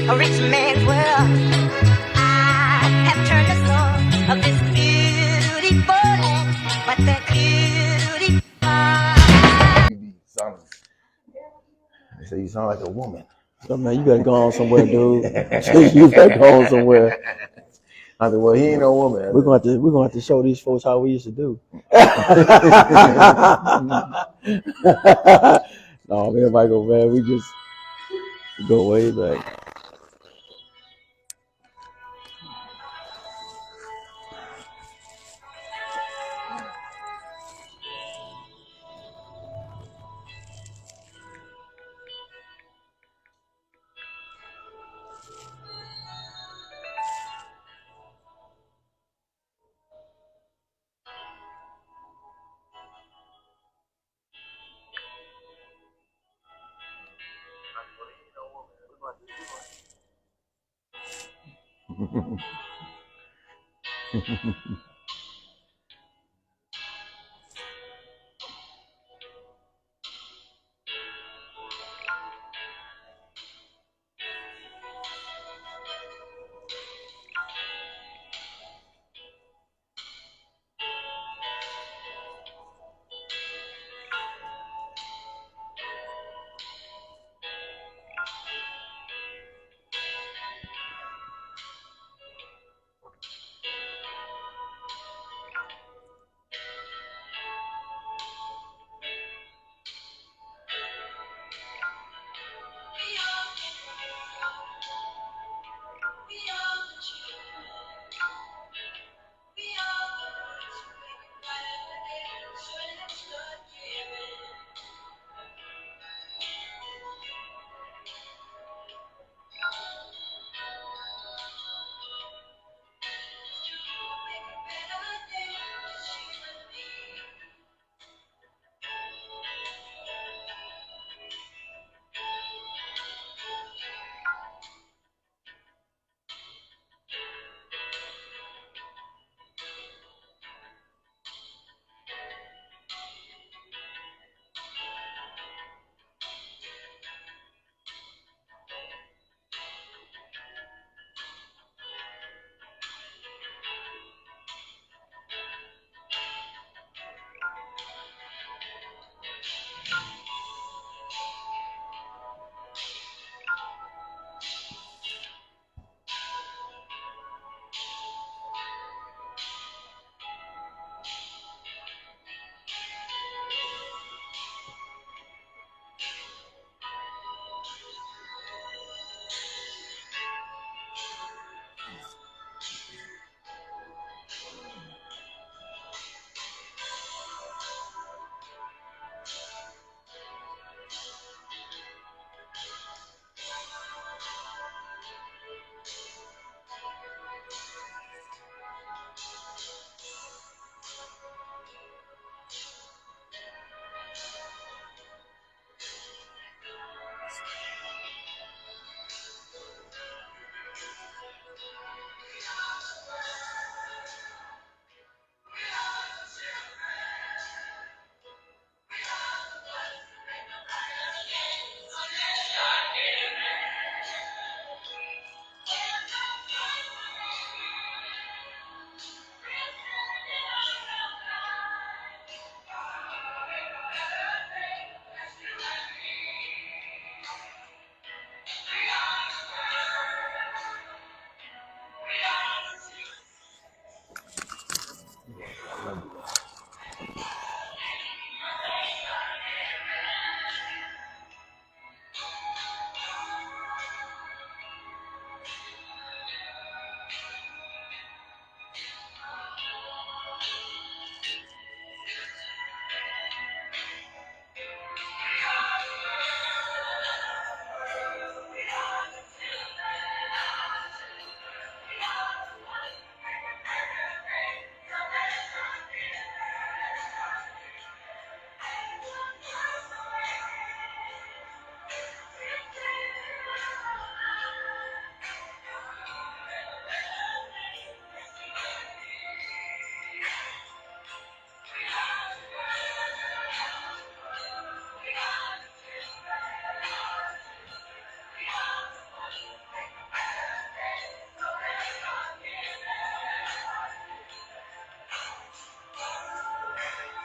a rich man's world. I have turned the soul of this beautiful land, but that beauty. They say you sound like a woman. So, man, you better go on somewhere, dude. You better go on somewhere. I said, well, he ain't no woman. We're gonna have to show these folks how we used to do. No, man, Michael, man, we just go way back.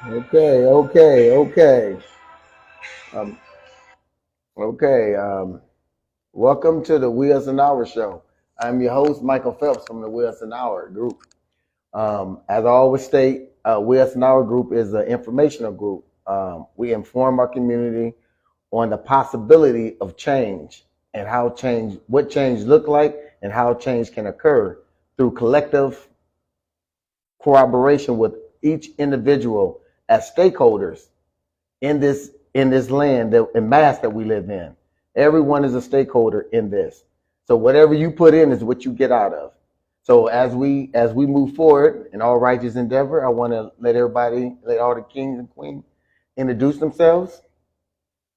Okay. Um, okay. Welcome to the Wheels and Hour show. I'm your host, Michael Phelps from the Wheels and Hour group. As I always state, Wheels and Hour group is an informational group. We inform our community on the possibility of change and what change look like, and how change can occur through collective cooperation with each individual as stakeholders in this land and mass that we live in. Everyone is a stakeholder in this. So whatever you put in is what you get out of. So as we move forward in all righteous endeavor, I want to let all the kings and queens introduce themselves.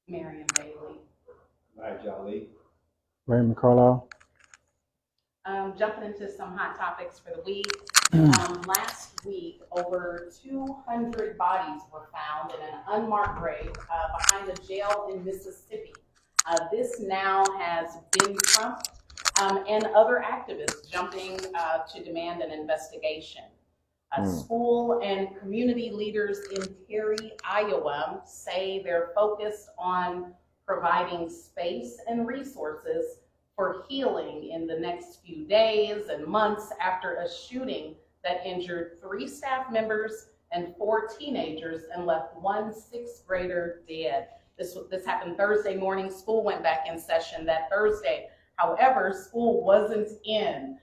Marion Bailey. Right, Jolly. Raymond Carlisle. Jumping into some hot topics for the week. Last week, over 200 bodies were found in an unmarked grave behind a jail in Mississippi. This now has been Trump and other activists jumping to demand an investigation. School and community leaders in Perry, Iowa say they're focused on providing space and resources for healing in the next few days and months after a shooting that injured 3 staff members and 4 teenagers and left 1 6th grader dead. This happened Thursday morning. School went back in session that Thursday. However, school wasn't in.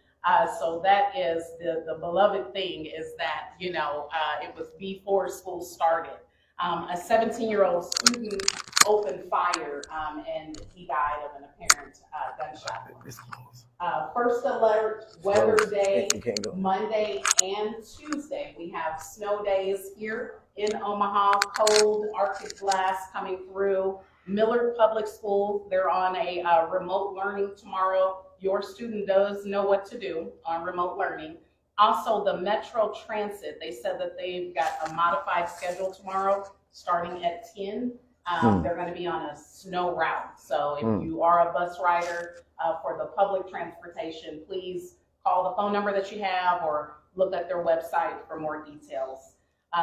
So that is the beloved thing, is that, it was before school started. A 17-year-old student opened fire and he died of an apparent gunshot wound. First alert, weather day, Monday and Tuesday. We have snow days here in Omaha, cold Arctic blast coming through. Millard Public School, they're on a remote learning tomorrow. Your student does know what to do on remote learning. Also, the Metro Transit, they said that they've got a modified schedule tomorrow starting at 10. They're going to be on a snow route. So if you are a bus rider for the public transportation, please call the phone number that you have or look at their website for more details.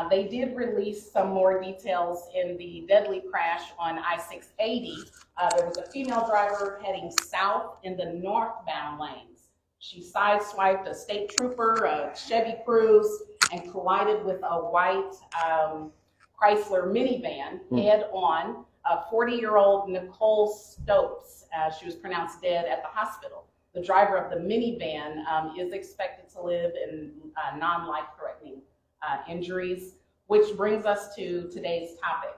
They did release some more details in the deadly crash on I-680. There was a female driver heading south in the northbound lanes. She sideswiped a state trooper, a Chevy Cruze, and collided with a white Chrysler minivan head on. 40-year-old Nicole Stokes, she was pronounced dead at the hospital. The driver of the minivan is expected to live in non-life-threatening injuries, which brings us to today's topic.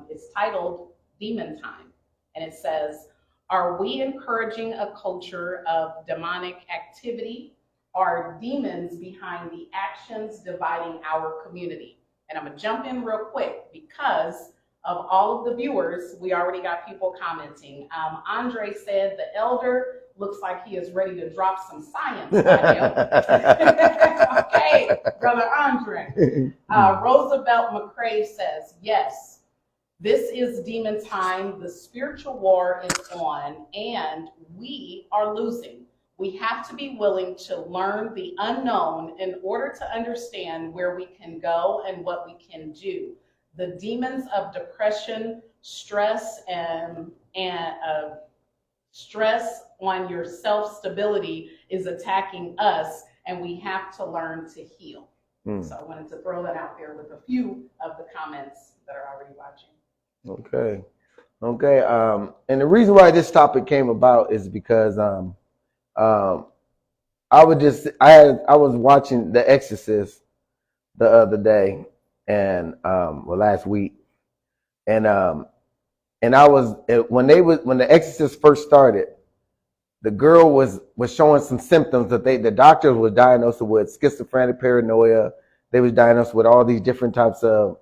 It's titled Demon Time, and it says, are we encouraging a culture of demonic activity? Are demons behind the actions dividing our community? And I'm gonna jump in real quick because of all of the viewers. We already got people commenting. Andre said the elder looks like he is ready to drop some science on him. Okay, Brother Andre. Roosevelt McCrave says, yes, this is demon time. The spiritual war is on and we are losing. We have to be willing to learn the unknown in order to understand where we can go and what we can do. The demons of depression, stress, and stress on your self-stability is attacking us, and we have to learn to heal. So I wanted to throw that out there with a few of the comments that are already watching. Okay. And the reason why this topic came about is because I was watching The Exorcist the other day, and last week, and I was when The Exorcist first started, the girl was showing some symptoms that the doctors were diagnosed with schizophrenic paranoia. They was diagnosed with all these different types of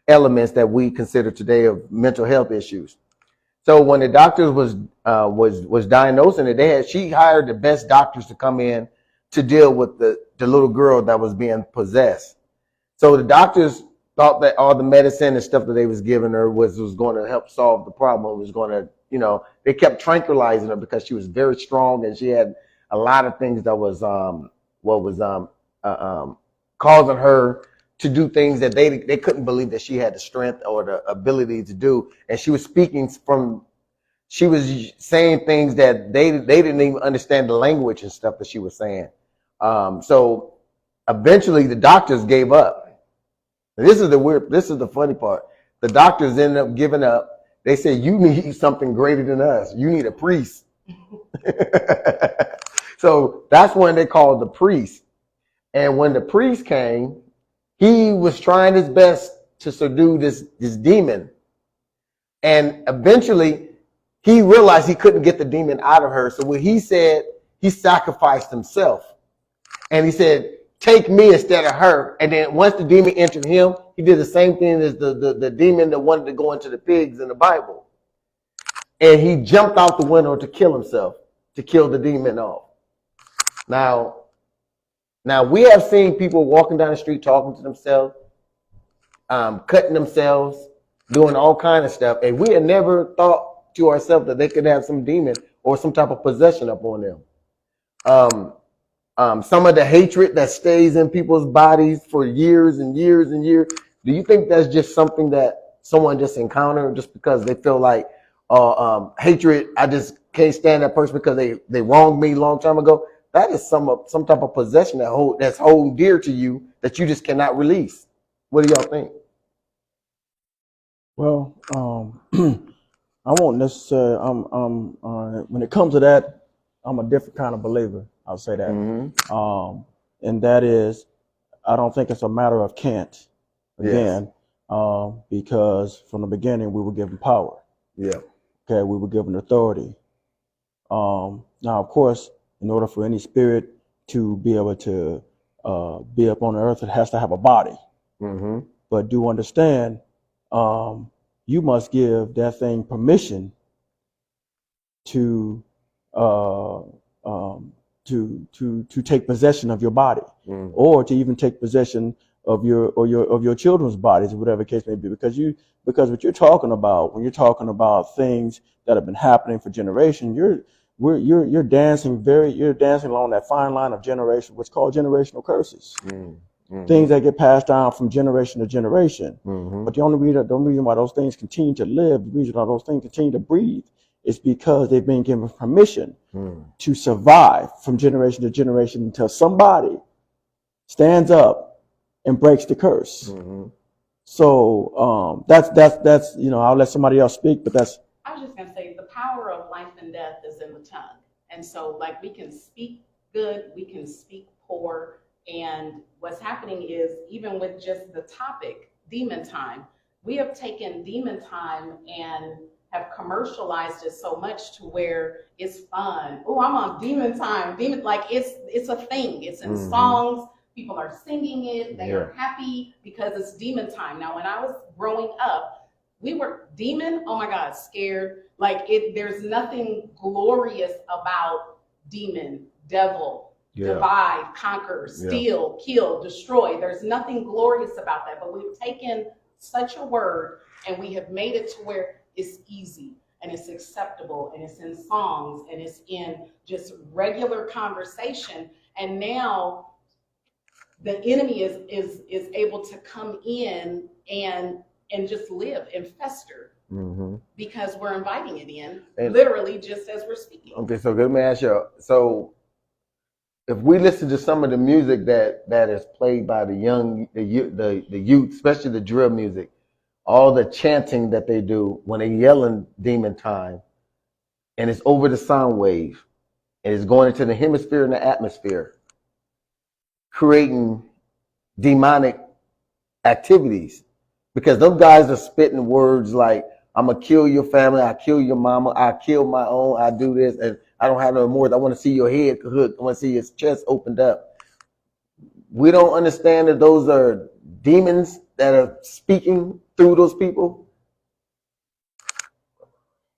elements that we consider today of mental health issues. So when the doctors was diagnosing it, she hired the best doctors to come in to deal with the little girl that was being possessed. So the doctors thought that all the medicine and stuff that they was giving her was going to help solve the problem. It was going to, they kept tranquilizing her because she was very strong and she had a lot of things that was causing her to do things that they couldn't believe that she had the strength or the ability to do. And she was she was saying things that they didn't even understand the language and stuff that she was saying. So eventually the doctors gave up. And this is the funny part. The doctors ended up giving up. They said, you need something greater than us. You need a priest. So that's when they called the priest. And when the priest came, he was trying his best to subdue this demon. And eventually he realized he couldn't get the demon out of her. So what he said, he sacrificed himself. And he said, take me instead of her. And then once the demon entered him, he did the same thing as the demon that wanted to go into the pigs in the Bible. And he jumped out the window to kill himself, to kill the demon off. Now we have seen people walking down the street talking to themselves, cutting themselves, doing all kind of stuff. And we had never thought to ourselves that they could have some demon or some type of possession upon them. Some of the hatred that stays in people's bodies for years and years and years. Do you think that's just something that someone just encountered just because they feel like hatred? I just can't stand that person because they wronged me a long time ago. That is some type of possession that's holding dear to you that you just cannot release. What do y'all think? Well, I won't necessarily. When it comes to that, I'm a different kind of believer. I'll say that. Mm-hmm. And that is, I don't think it's a matter of can't. Again, yes. Because from the beginning we were given power. Yeah. Okay, we were given authority. Now, of course, in order for any spirit to be able to be up on the earth, it has to have a body. Mm-hmm. But do understand, you must give that thing permission to take possession of your body, or to even take possession of your children's bodies, or whatever the case may be. Because what you're talking about, when you're talking about things that have been happening for generations, you're dancing along that fine line of generation, what's called generational curses. Mm-hmm. Things that get passed down from generation to generation. Mm-hmm. But the only reason why those things continue to live, the reason why those things continue to breathe, is because they've been given permission to survive from generation to generation until somebody stands up and breaks the curse. Mm-hmm. So that's I'll let somebody else speak, but that's. I was just gonna say the power of life and death is in the tongue, and so like we can speak good, we can speak poor, and what's happening is even with just the topic demon time, we have taken demon time and have commercialized it so much to where it's fun. Oh, I'm on demon time. Demon, like it's a thing. It's in songs. People are singing it. They are happy because it's demon time. Now, when I was growing up, we were demon. Oh my God, scared. Like there's nothing glorious about demon, devil, divide, conquer, steal, kill, destroy. There's nothing glorious about that. But we've taken such a word and we have made it to where it's easy and it's acceptable and it's in songs and it's in just regular conversation. And now the enemy is able to come in and just live and fester because we're inviting it in, and literally just as we're speaking. Okay, so let me ask you. So if we listen to some of the music that is played by the youth, especially the drill music, all the chanting that they do when they yell in demon time, and it's over the sound wave, and it's going into the hemisphere and the atmosphere, creating demonic activities, because those guys are spitting words like, I'm gonna kill your family, I kill your mama, I kill my own, I do this, and I don't have no remorse. I want to see your head hooked, I want to see his chest opened up. We don't understand that those are demons that are speaking through those people.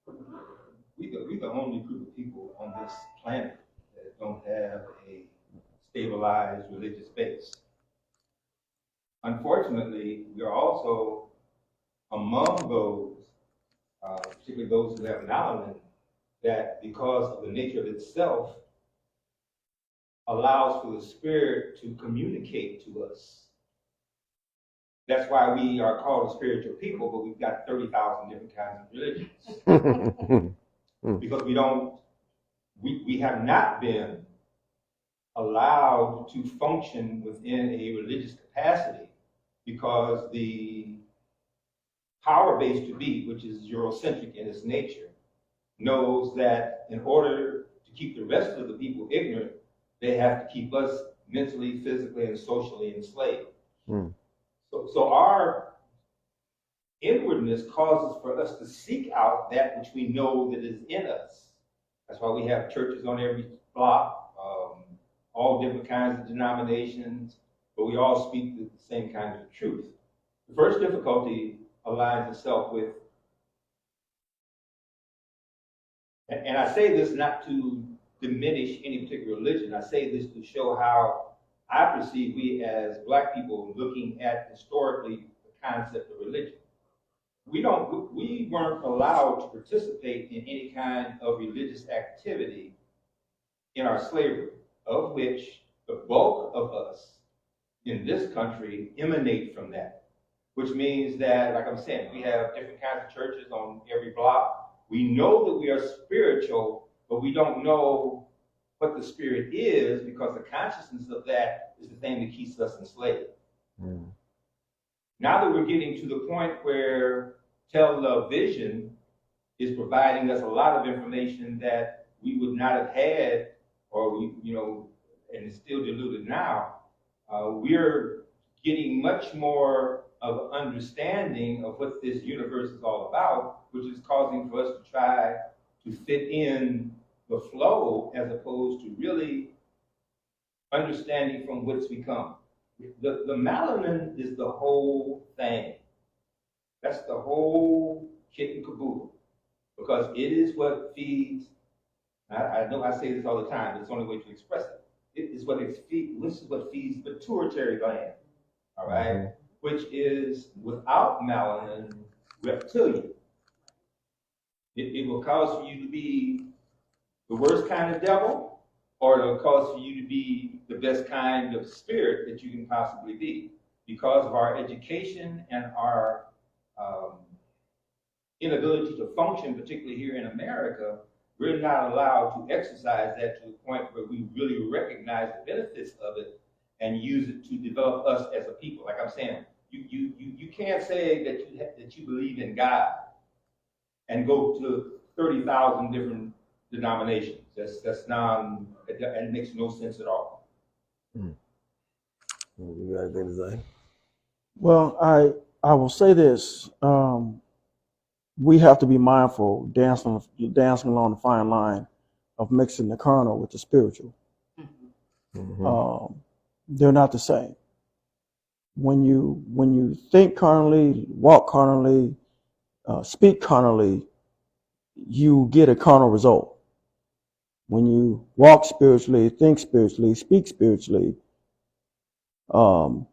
We're the only group of people on this planet that don't have a stabilized religious base. Unfortunately, we are also among those, particularly those who have an element that, because of the nature of itself, allows for the spirit to communicate to us That's why we are called a spiritual people, but we've got 30,000 different kinds of religions. Because we have not been allowed to function within a religious capacity because the power base to be, which is Eurocentric in its nature, knows that in order to keep the rest of the people ignorant, they have to keep us mentally, physically, and socially enslaved. So our inwardness causes for us to seek out that which we know that is in us. That's why we have churches on every block, all different kinds of denominations, but we all speak the same kinds of truth. The first difficulty aligns itself with, and I say this not to diminish any particular religion, I say this to show how I perceive we as Black people looking at historically the concept of religion. We weren't allowed to participate in any kind of religious activity in our slavery, of which the bulk of us in this country emanate from that, which means that, like I'm saying, we have different kinds of churches on every block. We know that we are spiritual, but we don't know what the spirit is because the consciousness of that is the thing that keeps us enslaved. Now that we're getting to the point where television is providing us a lot of information that we would not have had, or and it's still diluted now, we're getting much more of an understanding of what this universe is all about, which is causing for us to try to fit in the flow as opposed to really understanding from whence we come. The melanin is the whole thing. That's the whole kit and caboodle, because it is what feeds. I know I say this all the time, but it's the only way to express it. It is what feeds. This is what feeds the pituitary gland. All right, which is without melanin, reptilian. It will cause for you to be the worst kind of devil, or it'll cause for you to be the best kind of spirit that you can possibly be. Because of our education and our inability to function, particularly here in America, we're not allowed to exercise that to the point where we really recognize the benefits of it and use it to develop us as a people. Like I'm saying, you can't say that you believe in God and go to 30,000 different denominations. It makes no sense at all. You got anything to say? Well, I will say this. We have to be mindful, dancing along the fine line of mixing the carnal with the spiritual. They're not the same. When you think carnally, walk carnally, speak carnally, you get a carnal result. When you walk spiritually, think spiritually, speak spiritually, when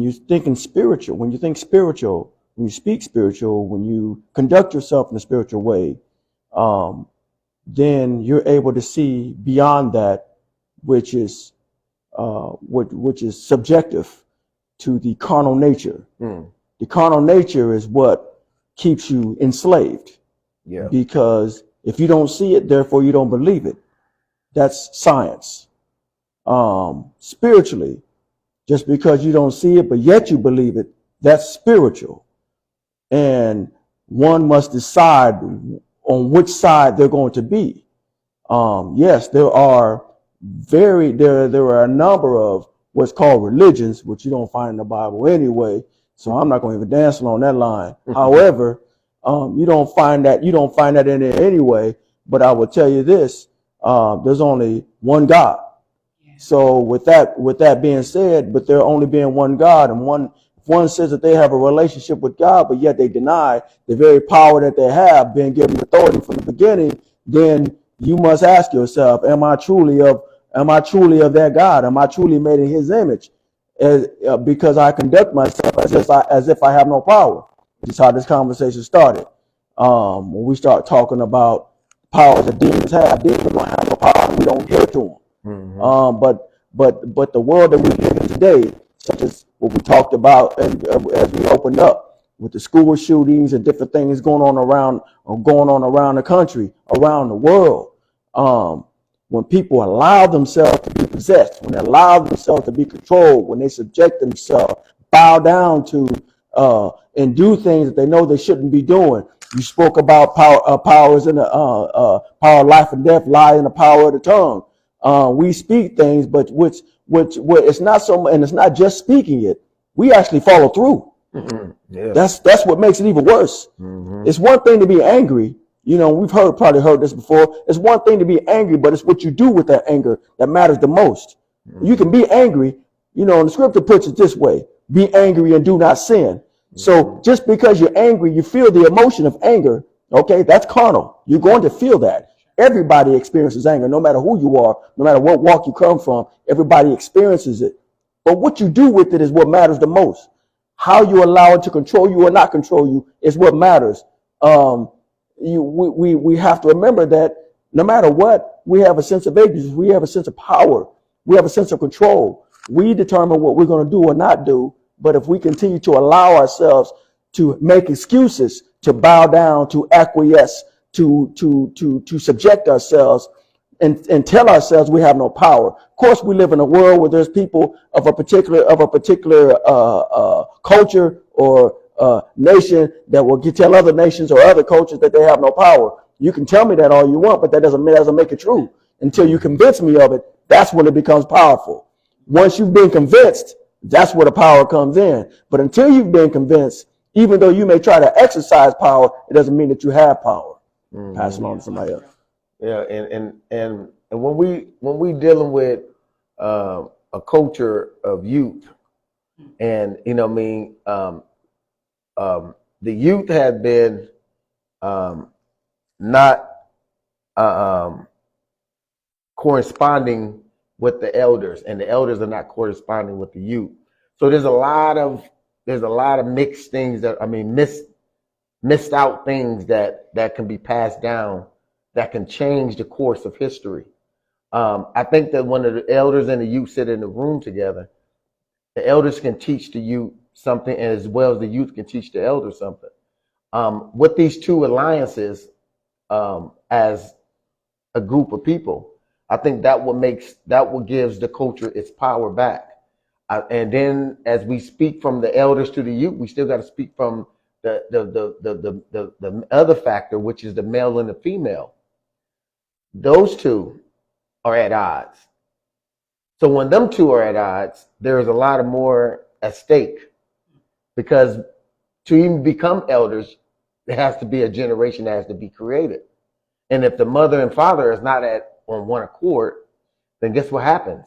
you're thinking spiritual, when you think spiritual, when you speak spiritual, when you conduct yourself in a spiritual way, then you're able to see beyond that, which is subjective to the carnal nature. The carnal nature is what keeps you enslaved. Yeah. Because if you don't see it, therefore you don't believe it. That's science. Spiritually, just because you don't see it, but yet you believe it, that's spiritual. And one must decide on which side they're going to be. Yes, there are a number of what's called religions, which you don't find in the Bible anyway. So I'm not going to even dance along that line. However, you don't find that in there anyway. But I will tell you this: there's only one God. So with that being said, but there only being one God, and one says that they have a relationship with God, but yet they deny the very power that they have, being given authority from the beginning, then you must ask yourself, am I truly of that God? Am I truly made in his image? Because I conduct myself as if I have no power. Which is how this conversation started. When we start talking about powers that demons don't have no power. We don't give to them. But the world that we live in today such as what we talked about as we opened up with the school shootings and different things going on around the country, around the world. When people allow themselves to be possessed, when they allow themselves to be controlled, when they subject themselves, bow down to, and do things that they know they shouldn't be doing. You spoke about powers in the power of life and death lie in the power of the tongue. We speak things, but which it's not so, and it's not just speaking it. We actually follow through. Mm-hmm. Yeah. That's what makes it even worse. Mm-hmm. It's one thing to be angry. You know, we've probably heard this before. It's one thing to be angry, but it's what you do with that anger that matters the most. Mm-hmm. You can be angry, you know, and the scripture puts it this way: be angry and do not sin. Mm-hmm. So just because you're angry, you feel the emotion of anger. Okay, that's carnal. You're going to feel that. Everybody experiences anger, no matter who you are, no matter what walk you come from. Everybody experiences it. But what you do with it is what matters the most. How you allow it to control you or not control you is what matters. We have to remember that no matter what, we have a sense of agency, we have a sense of power, we have a sense of control. We determine what we're going to do or not do. But if we continue to allow ourselves to make excuses, to bow down, to acquiesce, to subject ourselves, and tell ourselves we have no power. Of course, we live in a world where there's people of a particular culture or nation that will tell other nations or other cultures that they have no power. You can tell me that all you want, but that doesn't make it true. Until you convince me of it, that's when it becomes powerful. Once you've been convinced, that's where the power comes in. But until you've been convinced, even though you may try to exercise power, it doesn't mean that you have power. Mm-hmm. Pass it on to somebody else. Yeah, and when we dealing with a culture of youth, and you know, the youth have been not corresponding with the elders, and the elders are not corresponding with the youth. So there's a lot of mixed things missed out things that can be passed down that can change the course of history. I think that when the elders and the youth sit in the room together, the elders can teach the youth something, as well as the youth can teach the elders something. With these two alliances, as a group of people, I think that what gives the culture its power back. And then, as we speak from the elders to the youth, we still got to speak from the other factor, which is the male and the female. Those two are at odds. So when them two are at odds, there is a lot more at stake, because to even become elders, there has to be a generation that has to be created. And if the mother and father is not on one accord, then guess what happens?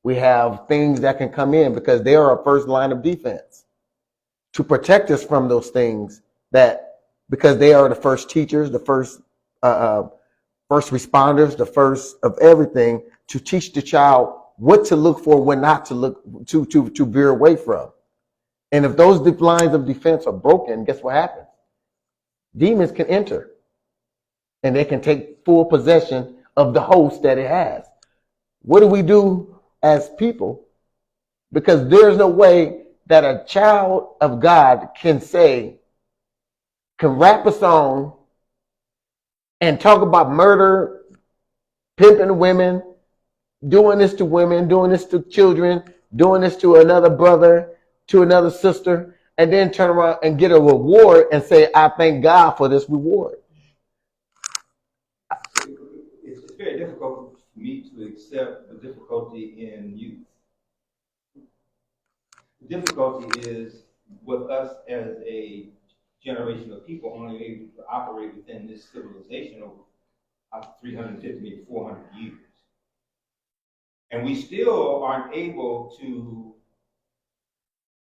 We have things that can come in, because they are our first line of defense to protect us from those things, because they are the first teachers, the first responders, the first of everything, to teach the child what to look for, when not to look to veer away from. And if those lines of defense are broken, guess what happens? Demons can enter, and they can take full possession of the host that it has. What do we do as people? Because there's no way that a child of God can rap a song and talk about murder, pimping women, doing this to women, doing this to children, doing this to another brother, to another sister, and then turn around and get a reward and say, I thank God for this reward. It's very difficult for me to accept the difficulty in youth. The difficulty is with us as a generation of people only able to operate within this civilization over 350, maybe 400 years. And we still aren't able to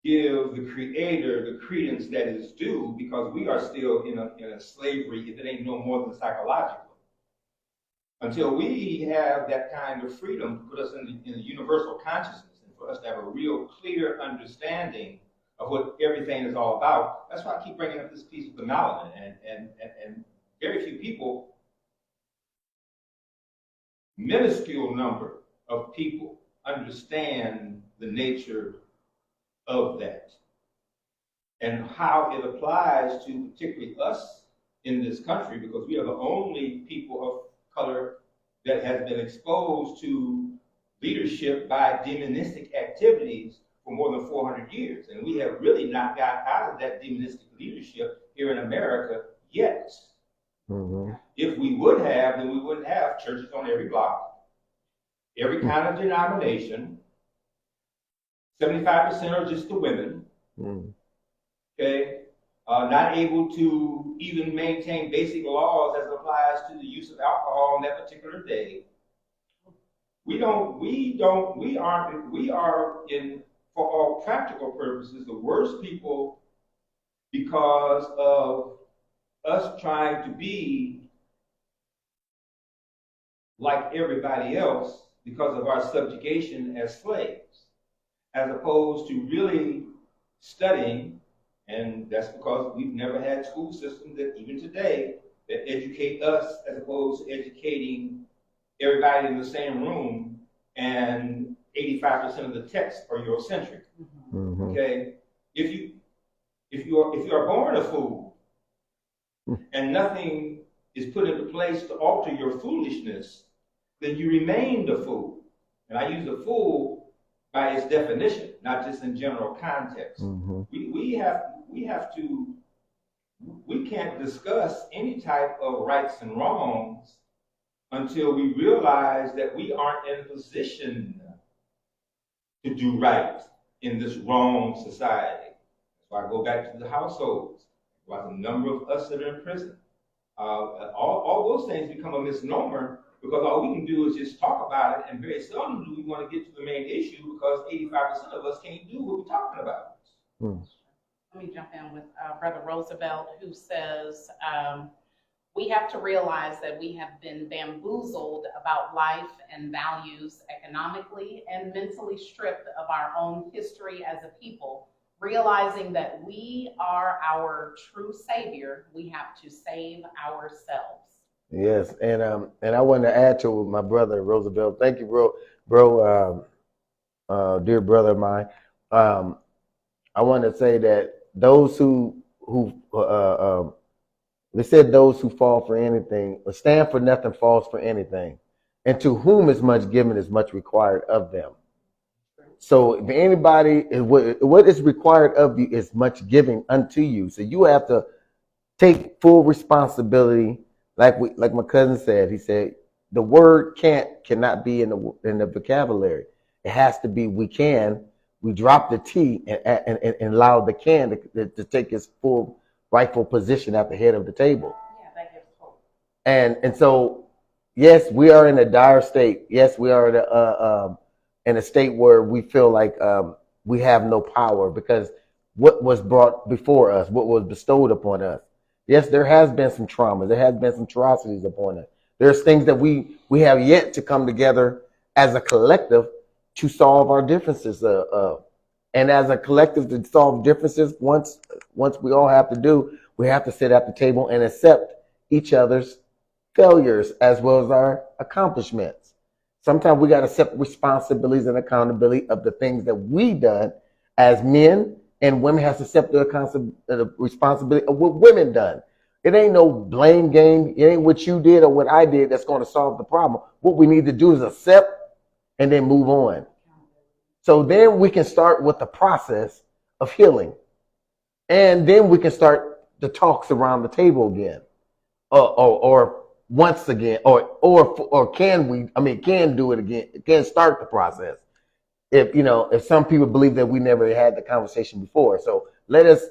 give the Creator the credence that is due, because we are still in a slavery, if it ain't no more than psychological. Until we have that kind of freedom to put us in the universal consciousness, and for us to have a real clear understanding of what everything is all about. That's why I keep bringing up this piece of the melanin, and very few people, minuscule number of people, understand the nature of that and how it applies to particularly us in this country, because we are the only people of color that has been exposed to leadership by demonistic activities for more than 400 years. And we have really not got out of that demonistic leadership here in America yet. Mm-hmm. If we would have, then we wouldn't have churches on every block, every kind of denomination. 75% are just the women. Mm-hmm. Okay, not able to even maintain basic laws as it applies to the use of alcohol on that particular day. We are in, for all practical purposes, the worst people because of us trying to be like everybody else because of our subjugation as slaves, as opposed to really studying. And that's because we've never had school systems that even today that educate us as opposed to educating everybody in the same room, and 85% of the texts are Eurocentric. Mm-hmm. Okay? If you are born a fool and nothing is put into place to alter your foolishness, then you remain the fool. And I use the fool by its definition, not just in general context. Mm-hmm. We can't discuss any type of rights and wrongs until we realize that we aren't in a position to do right in this wrong society. That's why I go back to the households, why the number of us that are in prison. All those things become a misnomer because all we can do is just talk about it, and very seldom do we want to get to the main issue because 85% of us can't do what we're talking about. Mm-hmm. Let me jump in with Brother Roosevelt, who says, we have to realize that we have been bamboozled about life and values economically and mentally stripped of our own history as a people. Realizing that we are our true savior, we have to save ourselves. Yes, and I want to add to my brother Roosevelt. Thank you, bro, dear brother of mine. I want to say that those who they said those who fall for anything, or stand for nothing, falls for anything, and to whom is much given is much required of them. So if anybody, what is required of you is much giving unto you. So you have to take full responsibility. Like my cousin said, he said the word cannot be in the vocabulary. It has to be we can. We drop the T and allow the can to take its full rightful position at the head of the table. Yeah, that gives hope. And so, yes, we are in a dire state. Yes, we are in a state where we feel like we have no power because what was brought before us, what was bestowed upon us. Yes, there has been some trauma. There has been some atrocities upon us. There's things that we have yet to come together as a collective to solve our differences. And as a collective to solve differences, once we all have to do, we have to sit at the table and accept each other's failures as well as our accomplishments. Sometimes we got to accept responsibilities and accountability of the things that we done as men, and women have to accept the responsibility of what women done. It ain't no blame game. It ain't what you did or what I did that's going to solve the problem. What we need to do is accept and then move on. So then we can start with the process of healing. And then we can start the talks around the table again. Or once again, or can we, can do it again, can start the process. If some people believe that we never had the conversation before. So let us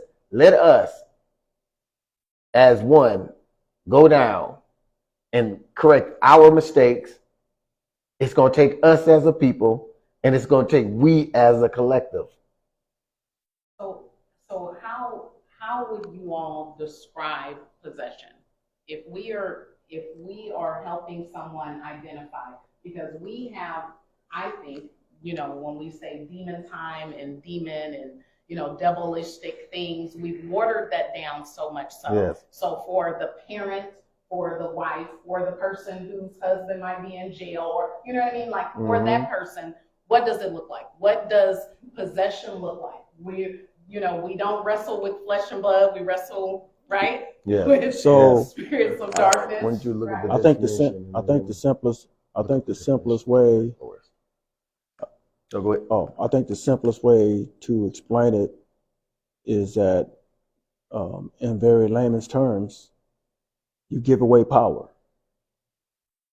as one go down and correct our mistakes. It's going to take us as a people, and it's going to take we as a collective. So how would you all describe possession? If we are helping someone identify, because we have, I think, when we say demon time and demon and, devilistic things, we've watered that down so much so. Yes. So for the parent, for the wife, or the person whose husband might be in jail, or, you know what I mean? Like for that person, what does it look like? What does possession look like? we don't wrestle with flesh and blood. We wrestle, right? Yeah. With So spirits of darkness. When you look at the I think the simplest way. So go ahead. Oh, I think the simplest way to explain it is that, in very layman's terms, you give away power.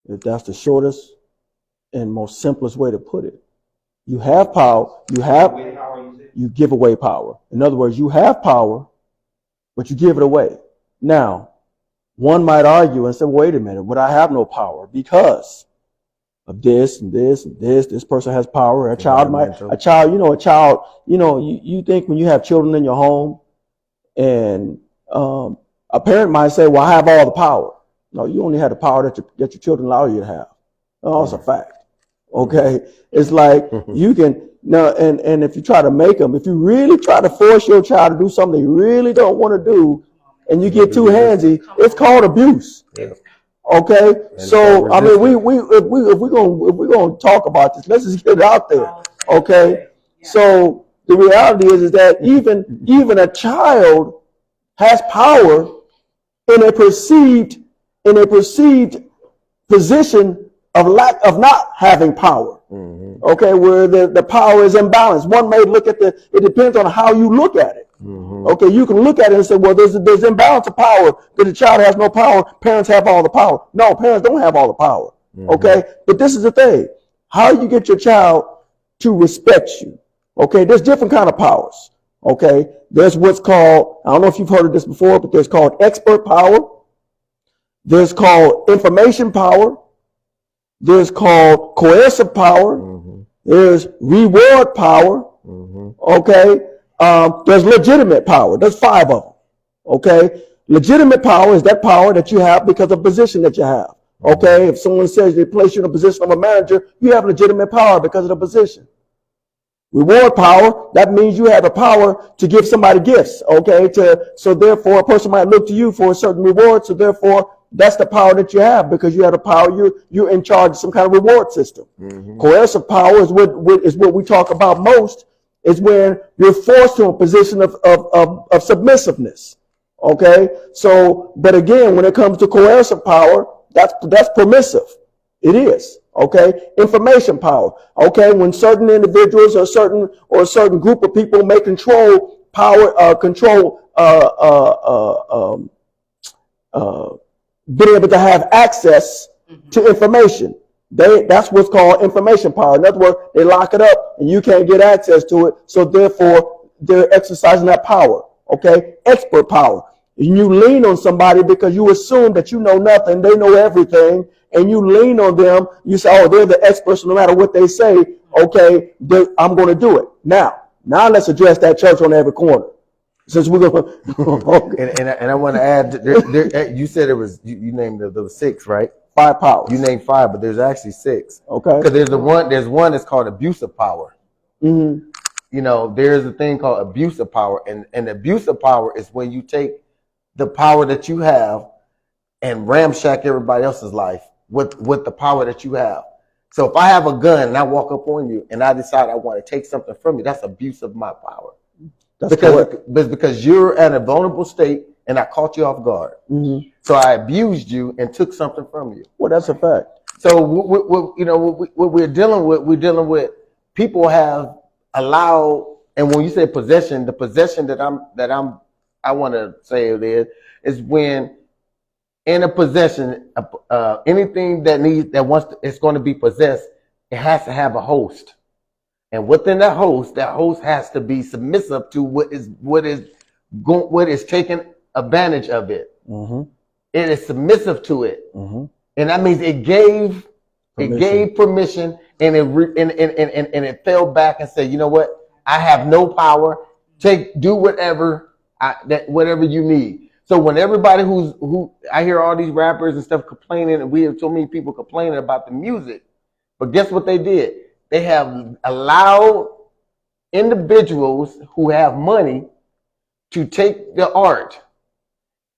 If that's the shortest and most simplest way to put it. You have power. You give away power. In other words, you have power, but you give it away. Now, one might argue and say, wait a minute, but I have no power because of this and this and this. This person has power. You think when you have children in your home and a parent might say, well, I have all the power. No, you only have the power that your children allow you to have. No, it's a fact. Okay. It's like you can now, and if you try to make them, if you really try to force your child to do something they really don't want to do, and you get too handsy, it's called abuse. Yeah. Okay. So I mean, if we're gonna talk about this, let's just get it out there. Okay. So the reality is that even a child has power in a perceived position of not having power. Mm-hmm. Okay, where the power is imbalanced. One may look at it depends on how you look at it. Mm-hmm. Okay, you can look at it and say, well, there's imbalance of power, because the child has no power, parents have all the power. No, parents don't have all the power. Mm-hmm. Okay, but this is the thing. How you get your child to respect you. Okay, there's different kind of powers. Okay, there's what's called, I don't know if you've heard of this before, but there's called expert power. There's called information power. There's called coercive power. Mm-hmm. There's reward power. Mm-hmm. Okay. There's legitimate power. There's 5 of them. Okay. Legitimate power is that power that you have because of position that you have. Okay. If someone says they place you in a position of a manager, you have legitimate power because of the position. Reward power, that means you have the power to give somebody gifts. Okay. So therefore a person might look to you for a certain reward. So therefore that's the power that you have because you have the power. You're in charge of some kind of reward system. Mm-hmm. Coercive power is what we talk about most. Is when you're forced to a position of submissiveness. Okay. So, but again, when it comes to coercive power, that's permissive. It is. Okay. Information power. Okay. When certain individuals or a certain group of people may control power, being able to have access to information. That's what's called information power. In other words, they lock it up and you can't get access to it. So therefore, they're exercising that power. Okay. Expert power. And you lean on somebody because you assume that you know nothing. They know everything. And you lean on them. You say, oh, they're the experts no matter what they say. Okay. I'm going to do it. Now let's address that church on every corner. Since we're going and I want to add, you said you named there was 6, right? 5 powers. You named 5, but there's actually 6. Okay. Because there's one that's called abusive power. Mm-hmm. You know, there's a thing called abusive power, and abusive power is when you take the power that you have and ramshack everybody else's life with the power that you have. So if I have a gun and I walk up on you and I decide I want to take something from you, that's abuse of my power. That's because you're at a vulnerable state and I caught you off guard. Mm-hmm. So I abused you and took something from you. Well, that's a fact. So what we're dealing with people have allowed, and when you say possession, the possession that I want to say it is when in a possession, anything it's going to be possessed, it has to have a host. And within that host has to be submissive to what is taking advantage of it. Mm-hmm. It is submissive to it, mm-hmm. And that means it gave permission, and it fell back and said, you know what? I have no power. Do whatever whatever you need. So when everybody who I hear all these rappers and stuff complaining, and we have so many people complaining about the music, but guess what they did? They have allowed individuals who have money to take the art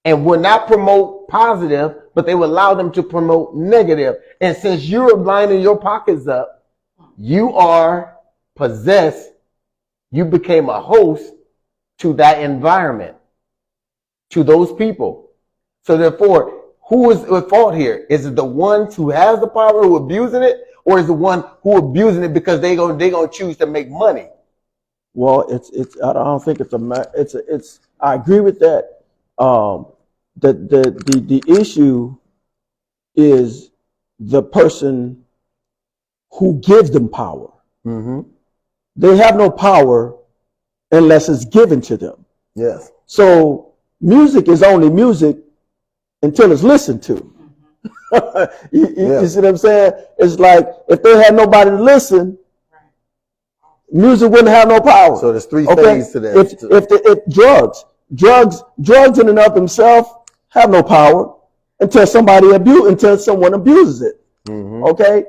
and will not promote positive, but they will allow them to promote negative. And since you're lining your pockets up, you are possessed you became a host to that environment, to those people. So therefore, who is at fault here? Is it the ones who has the power who abusing it, or is the one who abusing it because they gonna choose to make money? Well, I don't think it's I agree with that. The issue is the person who gives them power. Mm-hmm. They have no power unless it's given to them. Yes. So music is only music until it's listened to. You see what I'm saying? It's like if they had nobody to listen, music wouldn't have no power. So there's three phases to that. If drugs in and of themselves have no power until someone abuses it. Mm-hmm. Okay,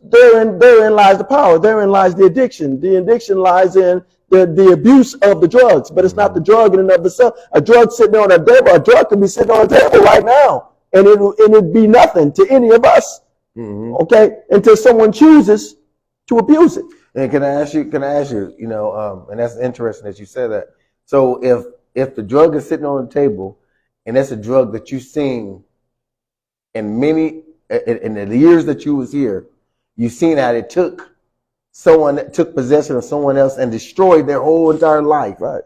therein lies the power. Therein lies the addiction. The addiction lies in the abuse of the drugs. But it's not the drug in and of itself. A drug sitting on a table. A drug could be sitting on a table right now, and it'd be nothing to any of us. Mm-hmm. Okay, until someone chooses to abuse it. And can I ask you, and that's interesting that you said that. So if the drug is sitting on the table, and that's a drug that you've seen in the years that you was here, you've seen how it took someone that took possession of someone else and destroyed their whole entire life. Right.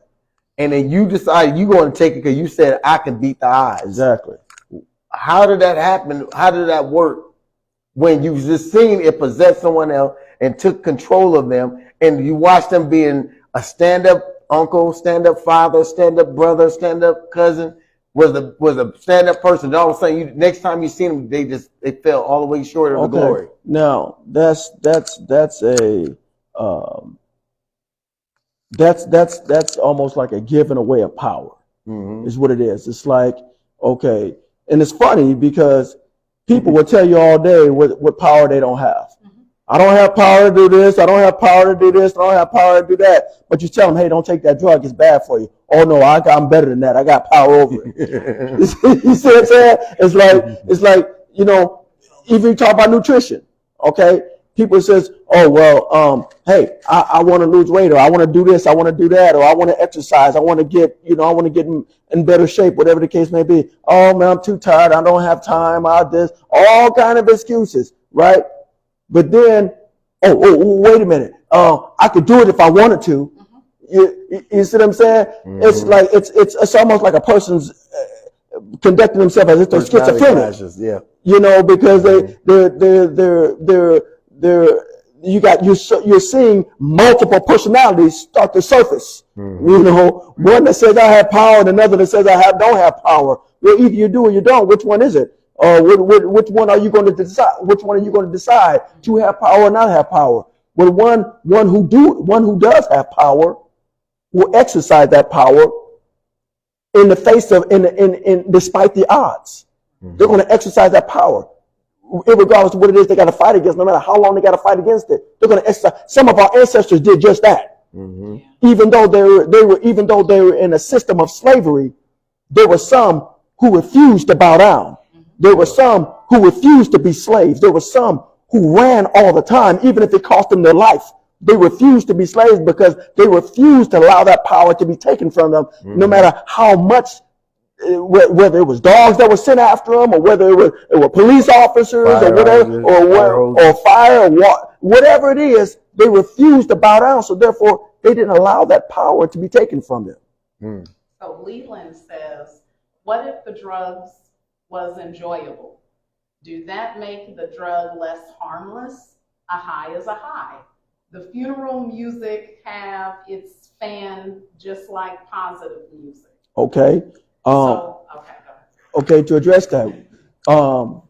And then you decided you're going to take it because you said, I could beat the odds. Exactly. How did that happen? How did that work? When you've just seen it possess someone else and took control of them, and you watched them being a stand-up uncle, stand-up father, stand-up brother, stand-up cousin, was a stand-up person. And all of a sudden, next time you see them, they fell all the way short of the glory. Now that's almost like a giving away of power. Mm-hmm. Is what it is. It's like, okay, and it's funny because people will tell you all day what power they don't have. I don't have power to do this. I don't have power to do this. I don't have power to do that. But you tell them, hey, don't take that drug. It's bad for you. Oh, no, I'm better than that. I got power over it. You see what I'm saying? It's like, even you talk about nutrition, okay? People says, oh, well, hey, I want to lose weight, or I want to do this, I want to do that, or I want to exercise. I want to get in better shape, whatever the case may be. Oh, man, I'm too tired. I don't have time. All kind of excuses, right? But then, wait a minute. I could do it if I wanted to. You see what I'm saying? Mm-hmm. It's like it's almost like a person's conducting themselves as if they're schizophrenic. Yeah. Because you're seeing multiple personalities start to surface. Mm-hmm. One that says I have power, and another that says I don't have power. Well, either you do or you don't. Which one is it? Which one are you going to decide? Which one are you going to decide to have power or not have power? Well, one who does have power will exercise that power in the face of despite the odds. Mm-hmm. They're going to exercise that power, irregardless of what it is they got to fight against. No matter how long they got to fight against it, they're going to exercise. Some of our ancestors did just that. Mm-hmm. Even though they were in a system of slavery, there were some who refused to bow down. There were some who refused to be slaves. There were some who ran all the time, even if it cost them their life. They refused to be slaves because they refused to allow that power to be taken from them, no matter how much, whether it was dogs that were sent after them, or whether it were police officers, or whatever, or fire, or whatever it is, they refused to bow down. So therefore, they didn't allow that power to be taken from them. Mm. So Leland says, what if the drugs was enjoyable? Do that make the drug less harmless? A high is a high. The funeral music have its fan just like positive music. Okay. Okay, to address that,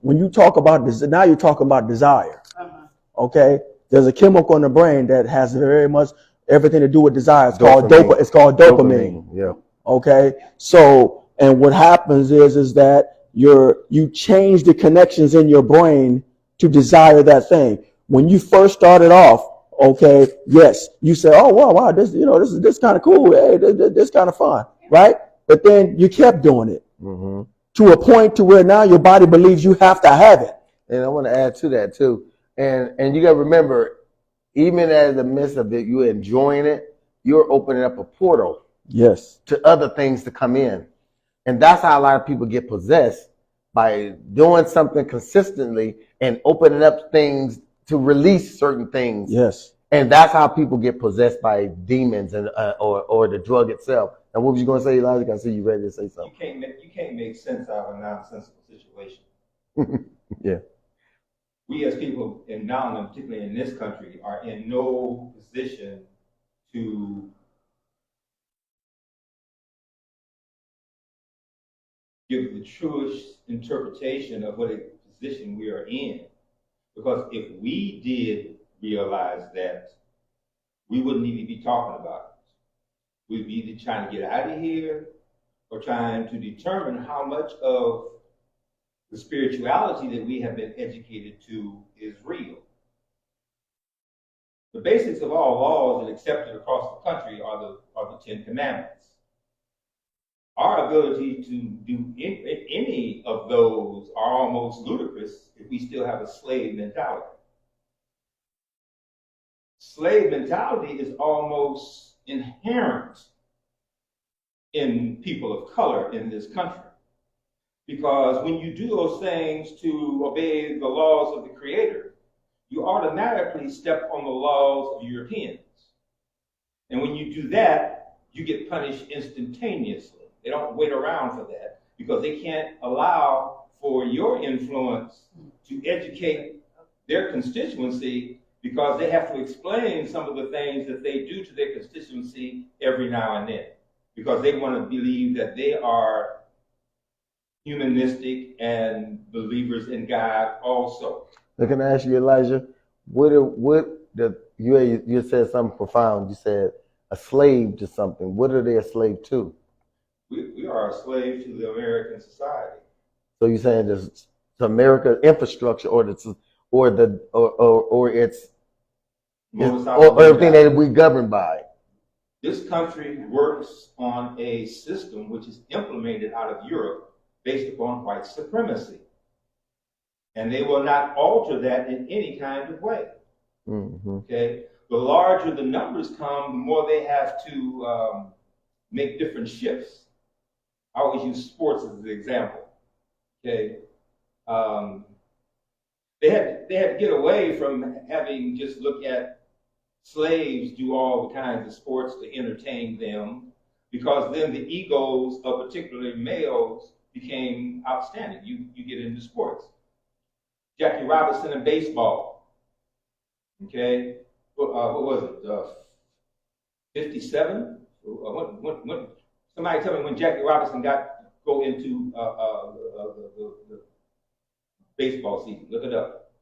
when you talk about this, now you're talking about desire. Uh-huh. Okay, there's a chemical in the brain that has very much everything to do with desire. It's called dopamine. Yeah. Okay. So, and what happens is that you change the connections in your brain to desire that thing. When you first started off, okay, yes, you say, oh wow, this is kind of cool. Hey, this kind of fun, right? But then you kept doing it to a point to where now your body believes you have to have it. And I want to add to that too. And you got to remember, even in the midst of it, you're enjoying it. you're opening up a portal Yes. to other things to come in. And that's how a lot of people get possessed, by doing something consistently and opening up things to release certain things. Yes. And that's how people get possessed by demons and or the drug itself. And what was you going to say, Elijah? I see you ready to say something. You can't make sense out of a nonsensical situation. Yeah. We as people in Maryland, particularly in this country, are in no position to give the truest interpretation of what a position we are in. Because if we did realize that, we wouldn't even be talking about it. We'd be either trying to get out of here or trying to determine how much of the spirituality that we have been educated to is real. The basics of all laws and accepted across the country are the Ten Commandments. Our ability to do any of those are almost ludicrous if we still have a slave mentality. Slave mentality is almost inherent in people of color in this country. Because when you do those things to obey the laws of the Creator, you automatically step on the laws of Europeans. And when you do that, you get punished instantaneously. They don't wait around for that because they can't allow for your influence to educate their constituency, because they have to explain some of the things that they do to their constituency every now and then, because they want to believe that they are humanistic and believers in God also. So can I ask you, Elijah, you said something profound. You said a slave to something. What are they a slave to? We are a slave to the American society. So you're saying there's America infrastructure or its everything that we govern by. This country works on a system which is implemented out of Europe based upon white supremacy. And they will not alter that in any kind of way. Mm-hmm. Okay? The larger the numbers come, the more they have to make different shifts. I always use sports as an example. Okay? They had to get away from having just look at slaves do all the kinds of sports to entertain them, because then the egos of particularly males became outstanding. You get into sports. Jackie Robinson in baseball. Okay, what was it? 57. Somebody tell me when Jackie Robinson go into the baseball season. Look it up.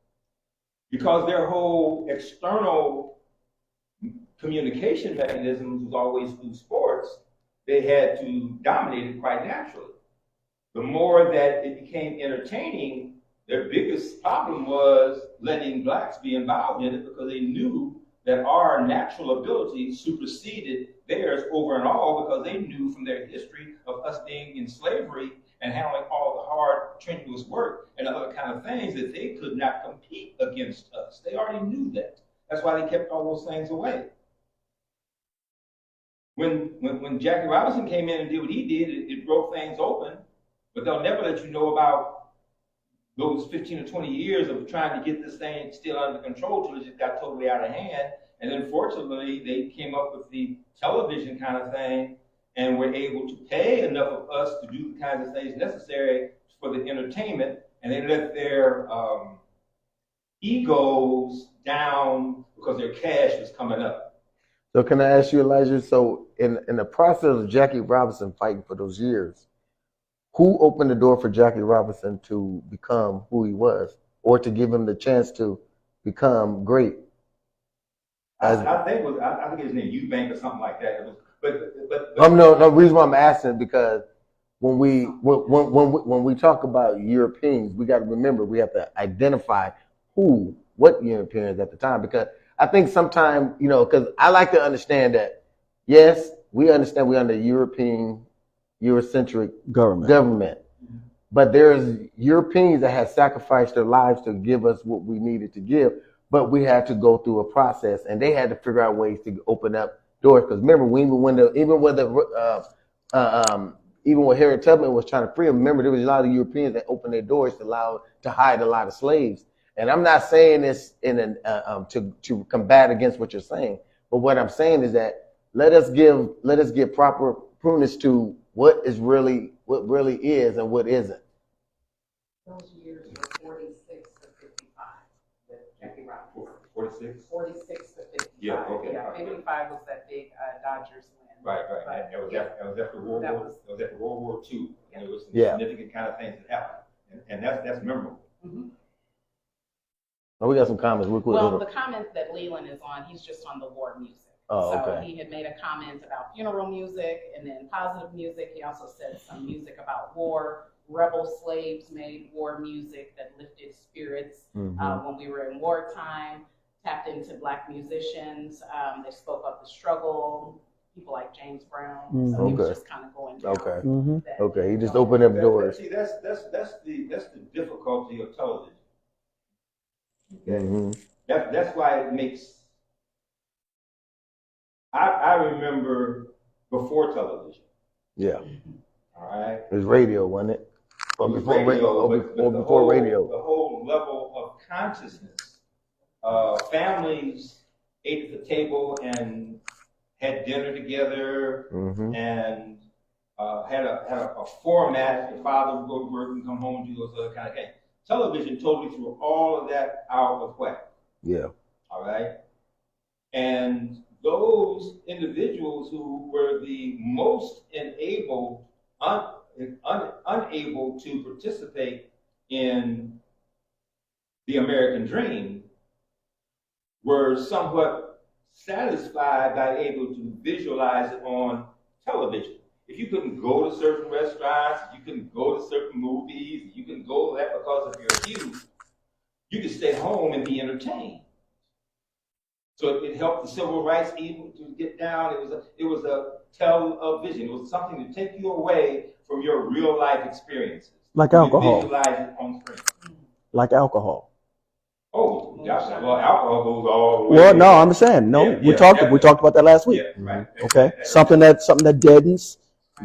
Because their whole external communication mechanisms was always through sports, they had to dominate it quite naturally. The more that it became entertaining, their biggest problem was letting blacks be involved in it, because they knew that our natural ability superseded theirs over and all, because they knew from their history of us being in slavery and handling all the hard, strenuous work and other kind of things, that they could not compete against us. They already knew that. That's why they kept all those things away. When Jackie Robinson came in and did what he did, it broke things open, but they'll never let you know about those 15 or 20 years of trying to get this thing still under control till it just got totally out of hand. And then fortunately, they came up with the television kind of thing and were able to pay enough of us to do the kinds of things necessary for the entertainment, and they let their egos down because their cash was coming up. So can I ask you, Elijah, so in the process of Jackie Robinson fighting for those years, who opened the door for Jackie Robinson to become who he was, or to give him the chance to become great? I think his name Eubank or something like that. It was, but no. The reason why I'm asking is because when we talk about Europeans, we got to remember we have to identify what Europeans at the time, because I think sometimes, because I like to understand that, yes, we understand we're under Eurocentric government. But there's Europeans that have sacrificed their lives to give us what we needed to give, but we had to go through a process, and they had to figure out ways to open up doors. Because remember, even when Harriet Tubman was trying to free them, remember there was a lot of Europeans that opened their doors to hide a lot of slaves. And I'm not saying this to combat against what you're saying, but what I'm saying is that let us give proper prudence to what really is and what isn't. Those years were 46 to 55 with Jackie Robinson. 46? 46 to 55. Yeah, okay. Yeah, 55 was that big Dodgers win. Right. That was after World War II. And there was some significant kind of things that happened. And that's memorable. Mm-hmm. Oh, we got some comments real quick. Well, the comment that Leland is on, he's just on the war music. Oh, so okay. He had made a comment about funeral music and then positive music. He also said some music about war. Rebel slaves made war music that lifted spirits when we were in wartime, tapped into Black musicians. They spoke of the struggle, people like James Brown. So he was just kind of going down. Okay, he just opened up doors. See, that's the difficulty of television. Okay? That's why it makes. I remember before television. Yeah. All right. It was radio, wasn't it? Or before radio. Before radio. The whole level of consciousness. Families ate at the table and had dinner together and had a format. The father would go to work and come home and do those other kind of things. Television totally threw all of that out of whack. Yeah. All right. And those individuals who were the most unable to participate in the American dream were somewhat satisfied by able to visualize it on television. If you couldn't go to certain restaurants, if you couldn't go to certain movies, you couldn't go there because of your youth, you could stay home and be entertained. So it helped the civil rights movement to get down. It was a television. It was something to take you away from your real life experiences. Like alcohol. Visualize it on screen. Like alcohol. Oh, gosh, well, alcohol goes all the way. Well, no, I'm saying no. We talked about that last week. Yeah, right. Okay, something that deadens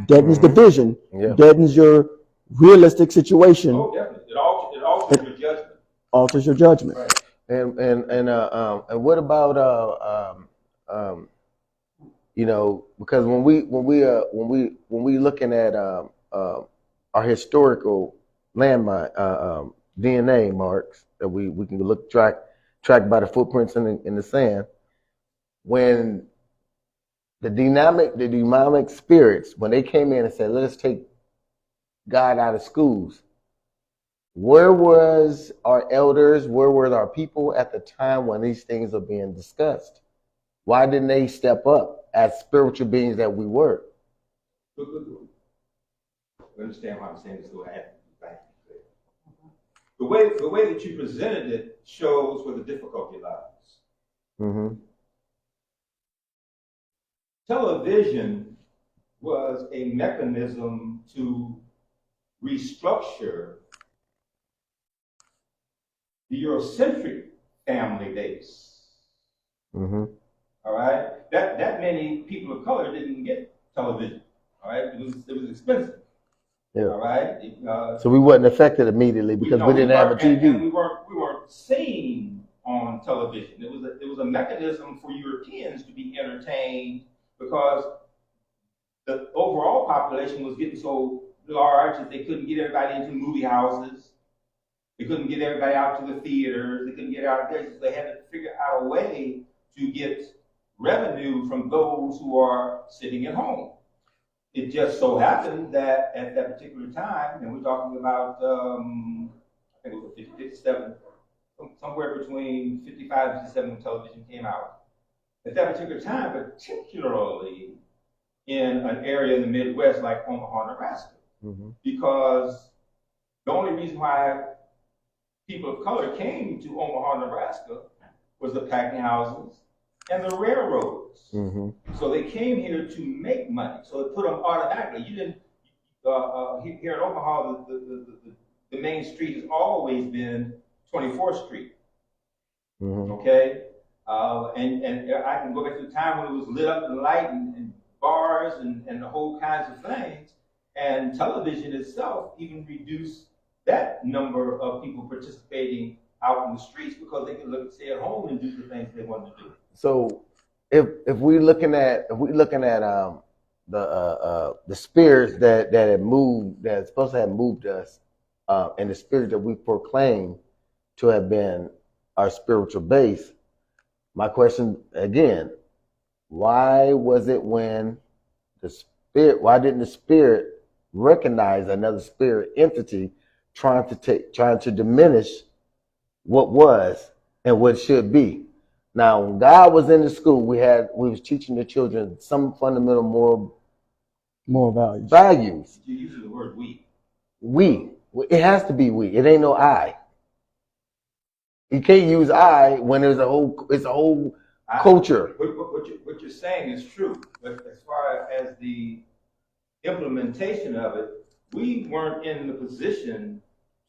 the vision, deadens your realistic situation. Oh, definitely. It alters your judgment. Alters your judgment. Right. And what about because when we looking at our historical landmark DNA marks that we can look track by the footprints in the sand, when the demonic spirits, when they came in and said, let us take God out of schools, where was our elders, where were our people at the time when these things are being discussed? Why didn't they step up as spiritual beings that we were? You understand why I'm saying this? I have to be clear. The way that you presented it shows where the difficulty lies. Television was a mechanism to restructure the Eurocentric family base. All right, that many people of color didn't get television. All right, it was expensive. Yeah. All right. So we wasn't affected immediately because we didn't have a TV. And we weren't seen on television. It was a mechanism for Europeans to be entertained because the overall population was getting so large that they couldn't get everybody into movie houses. They couldn't get everybody out to the theaters. They couldn't get out of there. So they had to figure out a way to get revenue from those who are sitting at home. It just so happened that at that particular time, and we're talking about, I think it was 57, somewhere between 55 and 57 when television came out. At that particular time, particularly in an area in the Midwest like Omaha, Nebraska, because the only reason why people of color came to Omaha, Nebraska was the packing houses and the railroads. So they came here to make money. So it put them automatically. You didn't, here in Omaha, the main street has always been 24th Street. Okay? And I can go back to the time when it was lit up and light and bars and the whole kinds of things. And television itself even reduced that number of people participating out in the streets because they could stay at home and do the things they wanted to do. So if we looking at the spirits that had moved, that's supposed to have moved us, and the spirit that we proclaim to have been our spiritual base. My question again, why was it when why didn't the spirit recognize another spirit entity trying to diminish what was and what should be? Now, when God was in the school, we was teaching the children some fundamental moral values. You're using the word we. We. It has to be we. It ain't no I. You can't use I when it's a whole culture. What you're saying is true, but as far as the implementation of it, we weren't in the position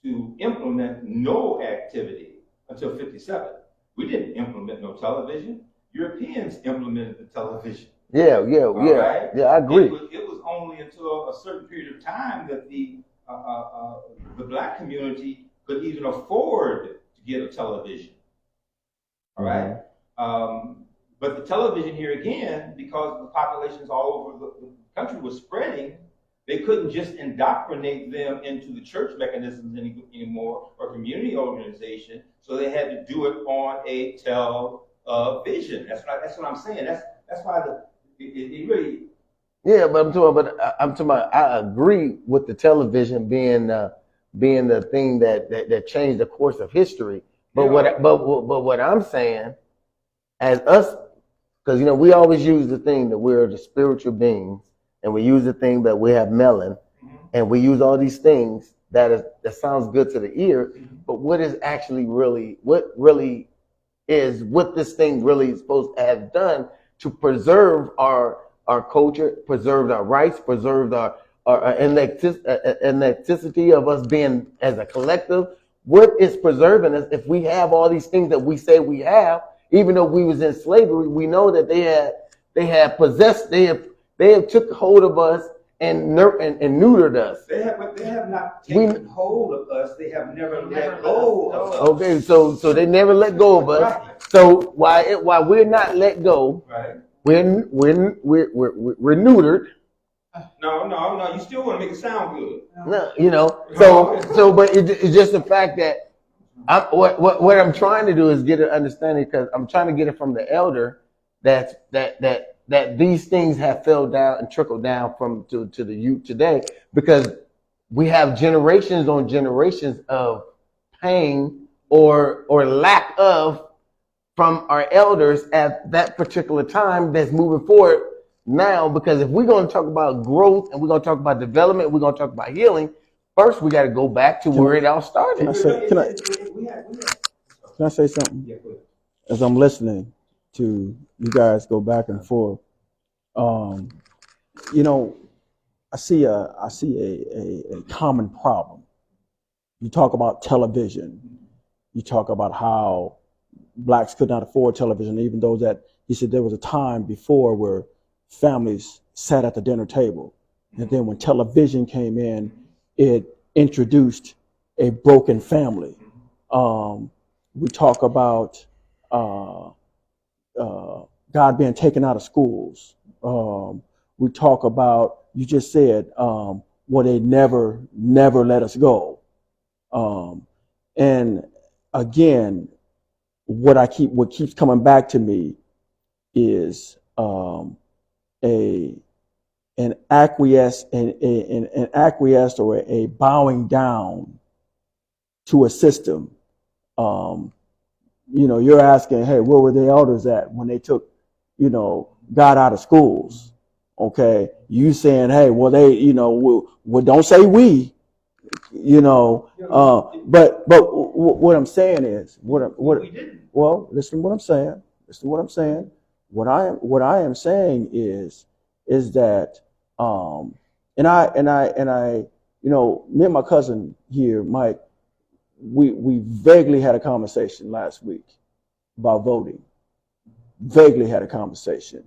to implement no activity until 57. We didn't implement no television. Europeans implemented the television. Yeah, right? Yeah, I agree. It was only until a certain period of time that the black community could even afford to get a television. All right? But the television here again, because the populations all over the country was spreading, they couldn't just indoctrinate them into the church mechanisms anymore or community organization. So they had to do it on a television. That's what I'm saying. That's why it really. Yeah, but I'm talking about. I agree with the television being the thing that changed the course of history. But what I'm saying, as us, because we always use the thing that we're the spiritual beings, and we use the thing that we have melon, and we use all these things that sounds good to the ear. But what is actually what this thing really is supposed to have done to preserve our culture, preserve our rights, preserve our electricity of us being as a collective? What is preserving us if we have all these things that we say we have? Even though we was in slavery, we know that they have took hold of us and neutered us. They have not taken hold of us. They have never let go of us. Okay, so they never let go of us. Right. So why we're not let go? Right. We're neutered. No. You still want to make it sound good. No, but it's just the fact that what I'm trying to do is get an understanding, because I'm trying to get it from the elder that these things have fell down and trickled down to the youth today, because we have generations on generations of pain or lack of from our elders at that particular time that's moving forward now. Because if we're going to talk about growth and we're going to talk about development, we're going to talk about healing, first we got to go back to where it all started. Can I say something? Yeah, go ahead. As I'm listening to you guys go back and forth, I see a common problem. You talk about television. You talk about how blacks could not afford television, even though he said there was a time before where families sat at the dinner table. And then when television came in, it introduced a broken family. We talk about God being taken out of schools. We talk about, you just said, they never let us go. And again, what keeps coming back to me is an acquiesced or a bowing down to a system. You're asking, hey, where were the elders at when they took, God out of schools? Okay, you saying, hey, well, they, don't say we, but what I'm saying is, listen to what I'm saying. What I am saying is that, and I, me and my cousin here, Mike, we vaguely had a conversation last week about voting. vaguely had a conversation,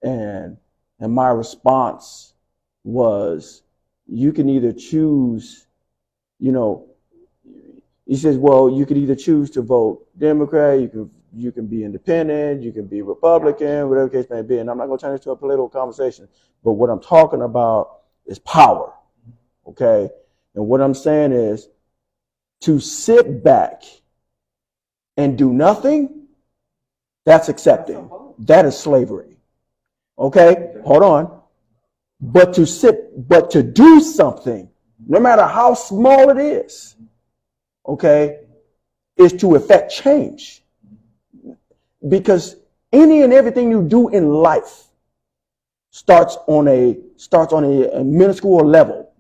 and my response was, you can either choose, you know, he says, well, you could either choose to vote Democrat, you can be independent, you can be Republican, whatever the case may be. And I'm not going to turn this into a political conversation, but what I'm talking about is power, okay? And what I'm saying is, to sit back and do nothing, that's accepting. That is slavery. Okay? Hold on. But to do something, no matter how small it is, okay, is to effect change. Because any and everything you do in life starts on a minuscule level.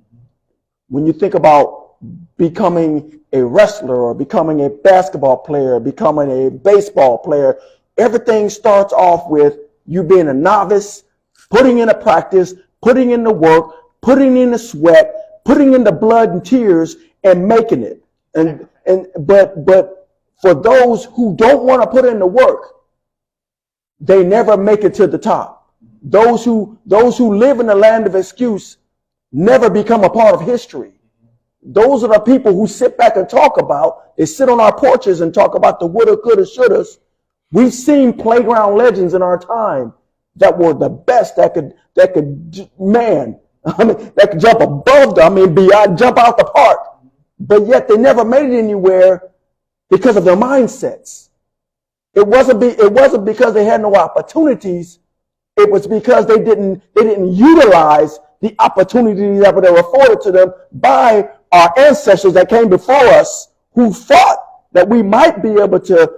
When you think about becoming a wrestler or becoming a basketball player, becoming a baseball player, everything starts off with you being a novice, putting in a practice, putting in the work, putting in the sweat, putting in the blood and tears, and making it. But for those who don't want to put in the work, they never make it to the top. Those who live in the land of excuse never become a part of history. Those are the people who sit back and talk about, they sit on our porches and talk about the woulda, coulda, shouldas. We've seen playground legends in our time that were the best that could jump above beyond, jump out the park. But yet they never made it anywhere because of their mindsets. It wasn't because they had no opportunities. It was because they didn't utilize the opportunities that were afforded to them by our ancestors that came before us, who fought that we might be able to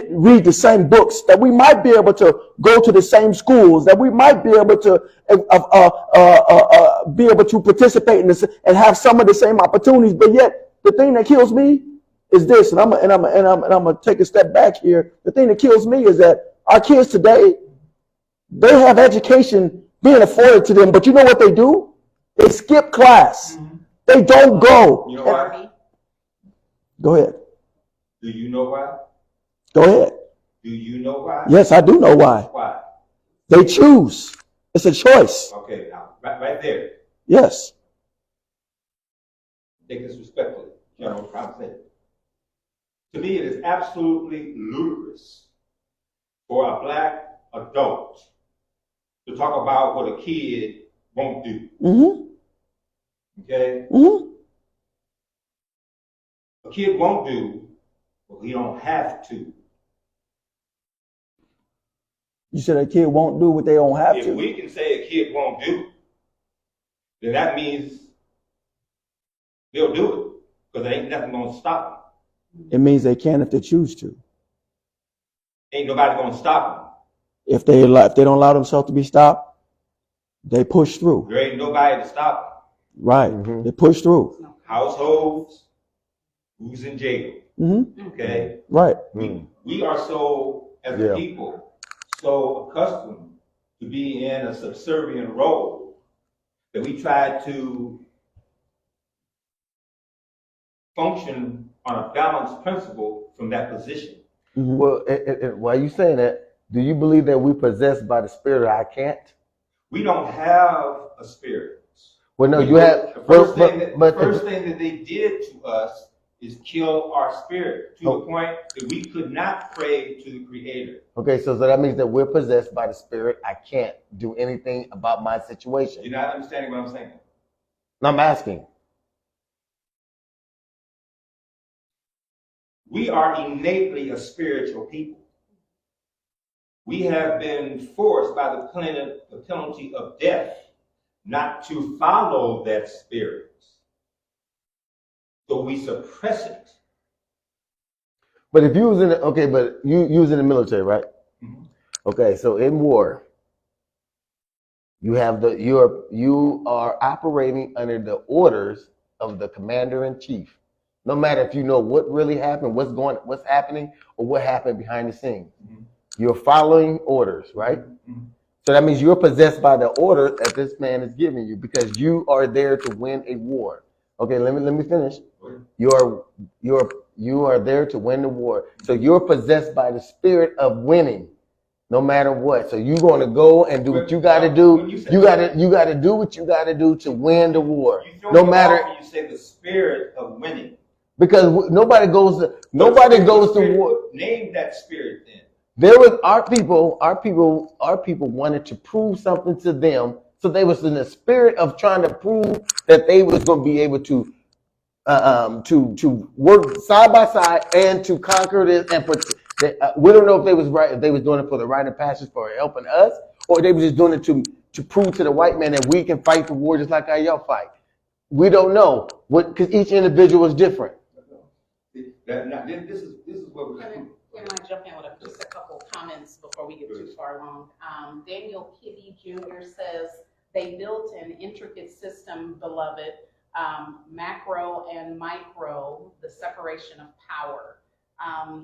read the same books, that we might be able to go to the same schools, that we might be able to participate in this and have some of the same opportunities. But yet, the thing that kills me is this, and I'm gonna take a step back here. The thing that kills me is that our kids today, they have education being afforded to them, but you know what they do? They skip class. Mm-hmm. They don't go. You know why? Go ahead. Do you know why? Go ahead. Do you know why? Yes, I do know why. Why? They choose. It's a choice. Okay, now, right there. Yes. Take this respectfully, General Conversation. To me, it is absolutely ludicrous for a black adult to talk about what a kid won't do. Mm-hmm. Okay? Mm-hmm. A kid won't do what he don't have to. You said a kid won't do what they don't have to? If we can say a kid won't do, then that means they'll do it, because there ain't nothing going to stop them. It means they can if they choose to. Ain't nobody going to stop them. If they don't allow themselves to be stopped, they push through. There ain't nobody to stop them. Right. Mm-hmm. They push through. Households, who's in jail. Mm-hmm. Okay? Right. We are so, as a people, so accustomed to be in a subservient role that we try to function on a balanced principle from that position. Mm-hmm. Well, while you saying that, do you believe that we possessed by the spirit of I can't? We don't have a spirit. Well, no, you have. The first thing that they did to us is kill our spirit to the point that we could not pray to the Creator. Okay, so that means that we're possessed by the spirit. I can't do anything about my situation. You're not understanding what I'm saying? No, I'm asking. We are innately a spiritual people. We have been forced by the penalty of death not to follow that spirit. So we suppress it. But if you was in you was in the military, right? Mm-hmm. Okay, so in war, you have you are operating under the orders of the commander in chief. No matter if you know what really happened, what's happening, or what happened behind the scenes. Mm-hmm. You're following orders, right? Mm-hmm. So that means you're possessed by the order that this man is giving you, because you are there to win a war. Okay, let me finish. You are there to win the war. So you're possessed by the spirit of winning. no matter what. So you're going to go and do what you got to do. You got to do what you got to do to win the war. No matter. You say the spirit of winning. Because nobody goes to war. Name that spirit then. There was our people wanted to prove something to them. So they was in the spirit of trying to prove that they was going to be able to work side by side and to conquer this. And we don't know if they was right, if they was doing it for the rite of passage for helping us, or they was just doing it to prove to the white man that we can fight the war just like how y'all fight. We don't know because each individual is different. This is what we're Can I jump in with just a couple comments before we get too far along? Daniel Kibbe Jr. says, they built an intricate system, beloved, macro and micro, the separation of power.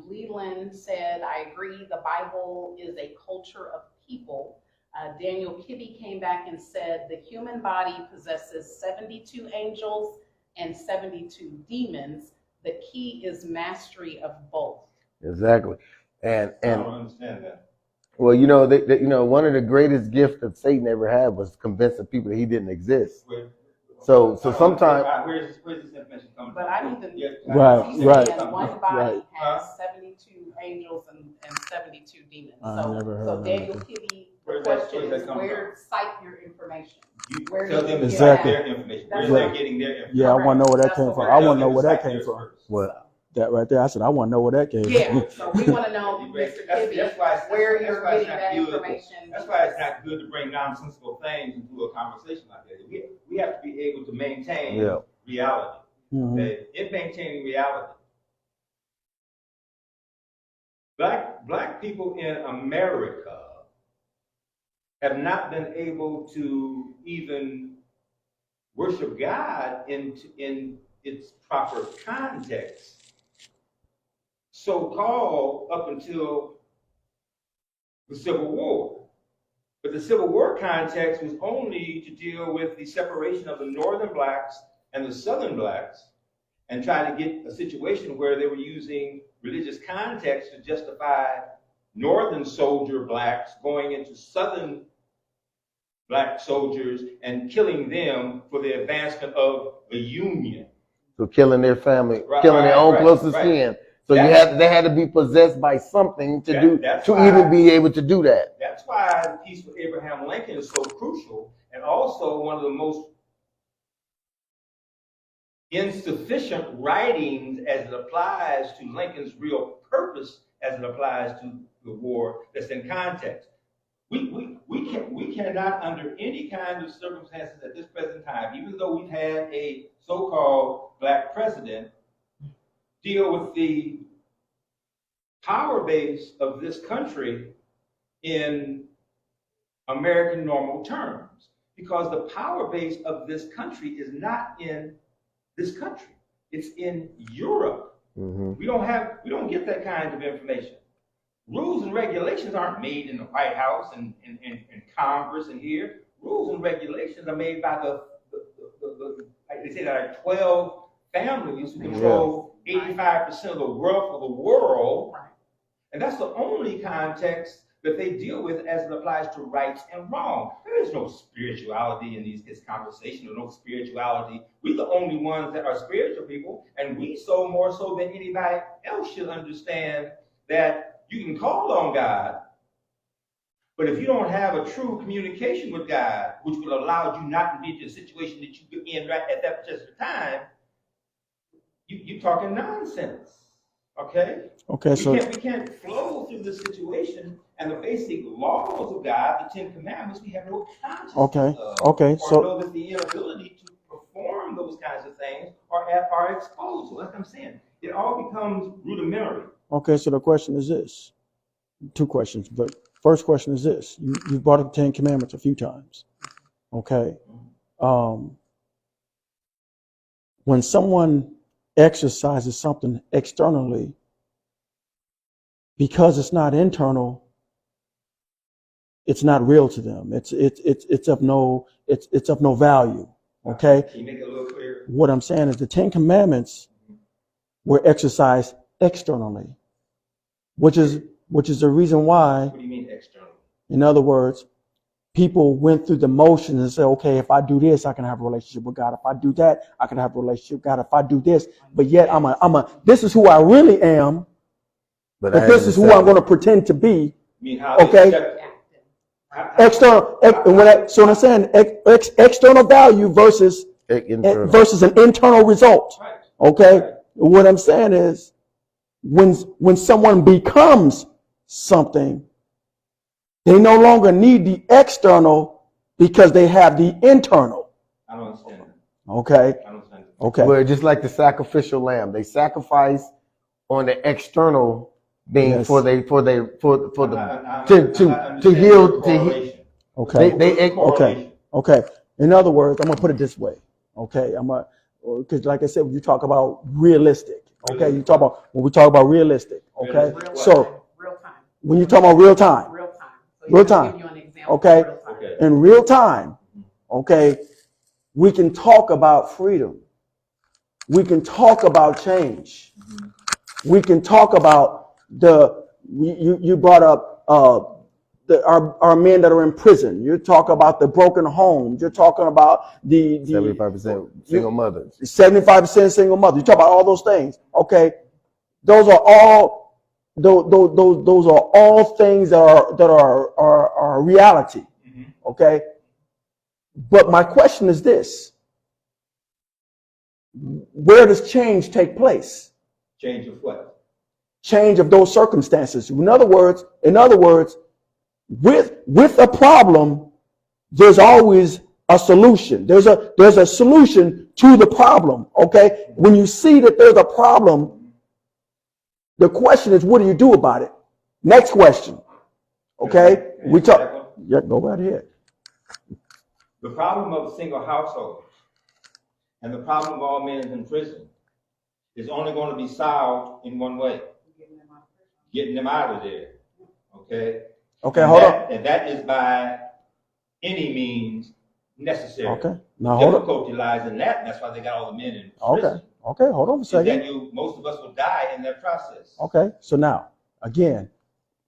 Leland said, I agree, the Bible is a culture of people. Daniel Kibbe came back and said, the human body possesses 72 angels and 72 demons. The key is mastery of both. Exactly. And I don't understand that. Well, one of the greatest gifts that Satan ever had was convincing people that he didn't exist. So sometimes. Where's this information coming from? But I need to. Right. One body has 72 angels and 72 demons. So Daniel Kibbe, the question is, where cite your information? Where tell them exactly their information. Where they're getting their information. Yeah, I want to know where that came from. I want to know where that came from. What? That right there. I said, I want to know where that came from. Yeah, so we want to know, Mr. Kibbe, where you're getting that information. That's why it's not good to bring nonsensical things into a conversation like that. We have to be able to maintain reality. Mm-hmm. In maintaining reality, black people in America have not been able to even worship God in its proper context. So-called up until the Civil War. But the Civil War context was only to deal with the separation of the northern blacks and the southern blacks and try to get a situation where they were using religious context to justify northern soldier blacks going into southern black soldiers and killing them for the advancement of the Union. So killing their family, killing their own closest kin. So they had to be possessed by something to even be able to do that. That's why the piece with Abraham Lincoln is so crucial, and also one of the most insufficient writings as it applies to Lincoln's real purpose as it applies to the war that's in context. We cannot, under any kind of circumstances at this present time, even though we've had a so-called black president, deal with the power base of this country in American normal terms, because the power base of this country is not in this country. It's in Europe. Mm-hmm. We don't get that kind of information. Rules and regulations aren't made in the White House and Congress and here. Rules and regulations are made by they say there are 12 families who control 85% of the wealth of the world. Right. And that's the only context that they deal with as it applies to rights and wrong. There is no spirituality in this conversation, or no spirituality. We're the only ones that are spiritual people, and we so more so than anybody else should understand that you can call on God, but if you don't have a true communication with God, which will allow you not to be in the situation that you're in right at that particular time, you're talking nonsense. Okay? Okay, we can't flow through this situation and the basic laws of God, the 10 Commandments, we have no consciousness of. Okay, or know that the inability to perform those kinds of things are exposed. So that's what I'm saying. It all becomes rudimentary. Okay, so the question is this. 2 questions, but first question is this. You brought up the 10 Commandments a few times. Okay. When someone exercises something externally, because it's not internal, it's not real to them. It's of no value. Okay. Can you make it a little clearer? What I'm saying is the 10 Commandments were exercised externally, which is the reason why. What do you mean external? In other words, people went through the motions and said, okay, if I do this, I can have a relationship with God. If I do that, I can have a relationship with God. If I do this, but yet this is who I really am, but this is who I'm going to pretend to be. Okay. External, so what I'm saying, external value versus an internal result. Okay. What I'm saying is, when someone becomes something, they no longer need the external because they have the internal. I don't understand that. Okay. I don't understand that. Okay. Well, just like the sacrificial lamb, they sacrifice on the external being Yes. to heal. Okay. Okay. In other words, I'm gonna put it this way. Okay. Because like I said, when you talk about realistic. Okay. You talk about when we talk about realistic. Okay. So Real time. when you talk about real time. Real time. So Real just time. give you an example Okay. of real time. Okay. In real time, okay, we can talk about freedom. We can talk about change. We can talk about you brought up our men that are in prison. You talk about the broken homes. You're talking about the 75% single mothers. 75% single mothers. You talk about all those things. Okay, those are all those are all things that are reality. Okay, but my question is this: where does change take place? Change of what? Change of those circumstances. In other words, with a problem, there's always a solution. There's a solution to the problem. Okay, when you see that there's a problem, the question is, what do you do about it? Next question. Okay, we talk. Yeah, go right ahead. The problem of single households and the problem of all men in prison is only going to be solved in one way: getting them out of there. Okay. Okay, hold on. And that is by any means necessary. Okay. Now hold on. Difficulty lies in that. And that's why they got all the men in prison. Okay. Hold on a second. That most of us will die in that process. Okay. So now, again,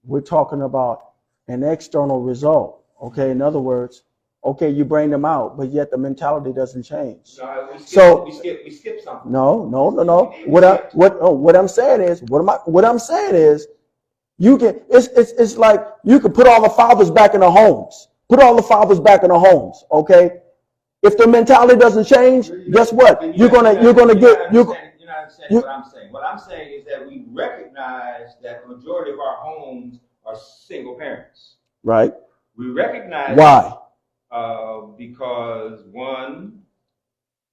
we're talking about an external result. Okay. In other words, okay, you bring them out, but yet the mentality doesn't change. No, we skip something. No. What I'm saying is, you can. It's like you can put all the fathers back in the homes. Put all the fathers back in the homes. Okay. If the mentality doesn't change, guess what? You're gonna get. You're not understanding what I'm saying. What I'm saying is that we recognize that the majority of our homes are single parents. Right. We recognize why. Because one,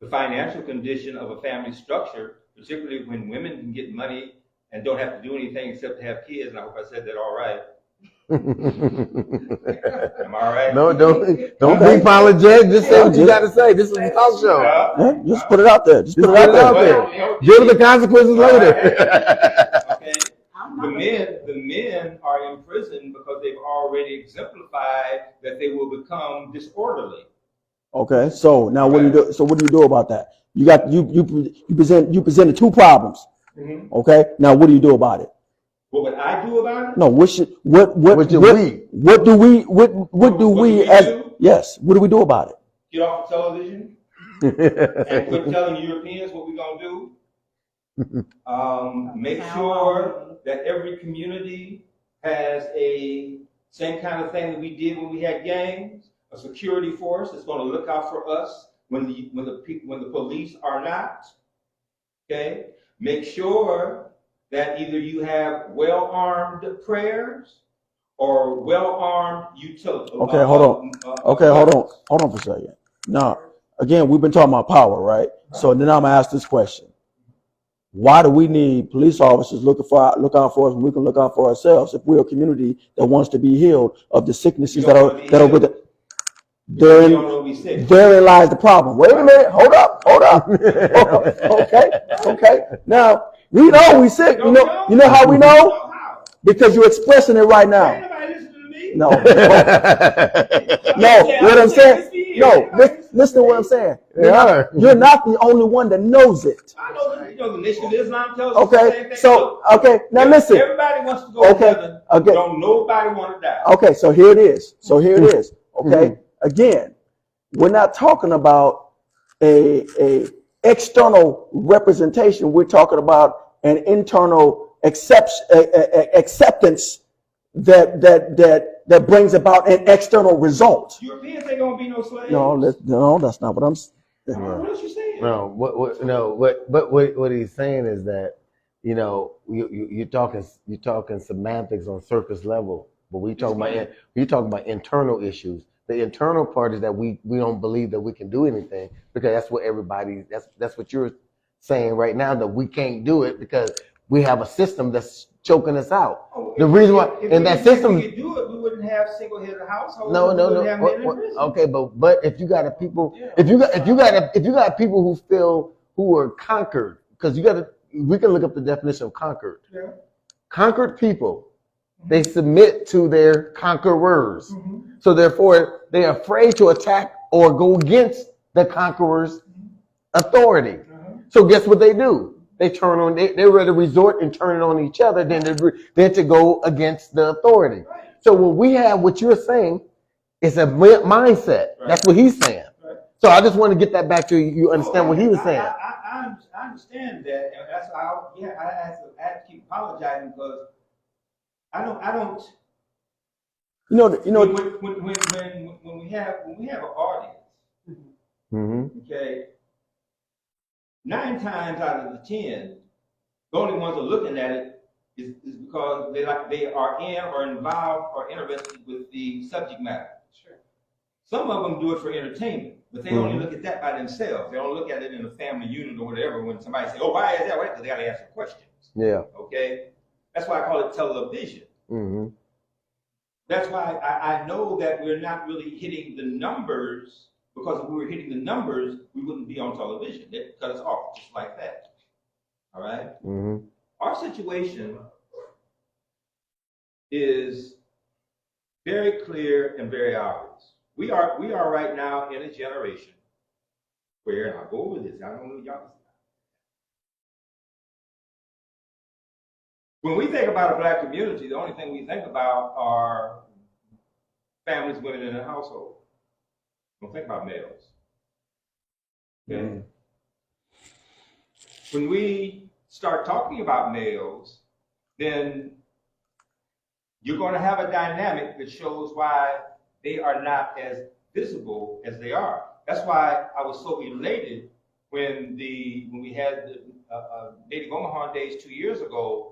the financial condition of a family structure, particularly when women can get money and don't have to do anything except to have kids, and I hope I said that all right. Am I all right? No, don't be apologetic. Just say what you got to say. This is a talk show. Yeah, just put it out there. Just put it out there. Deal with the consequences later. Okay. The men are in prison because they've already exemplified that they will become disorderly. Okay, so now what do you do? So what do you do about that? You presented two problems. Mm-hmm. Okay, now what do you do about it? What would I do about it? No, what do we do about it? Get off the television and quit telling Europeans what we're gonna do. Make sure that every community has a same kind of thing that we did when we had gangs, a security force that's going to look out for us when the police are not. Okay, make sure that either you have well-armed prayers or well-armed utility. Okay, hold on for a second. Now, again, we've been talking about power, right? So then I'm gonna ask this question: why do we need police officers look out for us when we can look out for ourselves if we're a community that wants to be healed of the sicknesses that are with it? Therein lies the problem. Wait a minute. Hold up. Okay. Now we know we sick. You know how we know? Because you're expressing it right now. No. What I'm saying. No. listen to what I'm saying. They are. You're not the only one that knows it. I know that, the Nation of Islam tells us the Okay, same thing. so okay, now listen. Everybody wants to go to heaven. Okay. Don't nobody want to die. Okay, so here it is. Okay, again, we're not talking about a external representation. We're talking about an internal acceptance that brings about an external result. Europeans ain't gonna be no slaves. No, that's not what I'm saying. What else you saying? No, what he's saying is that, you're talking semantics on surface level, but we talking about internal issues. The internal part is that we don't believe that we can do anything, because that's what you're saying right now, that we can't do it because we have a system that's choking us out. The reason why, and that system, if we could do it, we wouldn't have single-headed households. no. Have men in prison. Okay, but if you got people, if you got people who are conquered, because we can look up the definition of conquered. Yeah. Conquered people, they submit to their conquerors. Mm-hmm. So therefore, they're afraid to attack or go against the conqueror's authority. So guess what they do? They turn on. They rather resort and turn it on each other than to go against the authority. Right. So when we have what you're saying, it's a mindset. Right. That's what he's saying. Right. So I just want to get that back to you. You understand what he was saying? I understand that, and that's why I have to keep apologizing, because I don't. When we have an audience, okay, 9 times out of the 10, the only ones that are looking at it is because they are in or involved or interested with the subject matter. Sure. Some of them do it for entertainment, but they only look at that by themselves. They don't look at it in a family unit or whatever. When somebody says, "Oh, why is that?" Right? Because they got to answer questions. Yeah. Okay. That's why I call it television. Mm-hmm. That's why I know that we're not really hitting the numbers, because if we were hitting the numbers, we wouldn't be on television. They'd cut us off just like that. All right? Mm-hmm. Our situation is very clear and very obvious. We are right now in a generation where, and I'll go over this, I don't know y'all. When we think about a black community, the only thing we think about are families, women in a household. Don't think about males. Okay? When we start talking about males, then you're going to have a dynamic that shows why they are not as visible as they are. That's why I was so elated when we had the Native Omaha Days 2 years ago,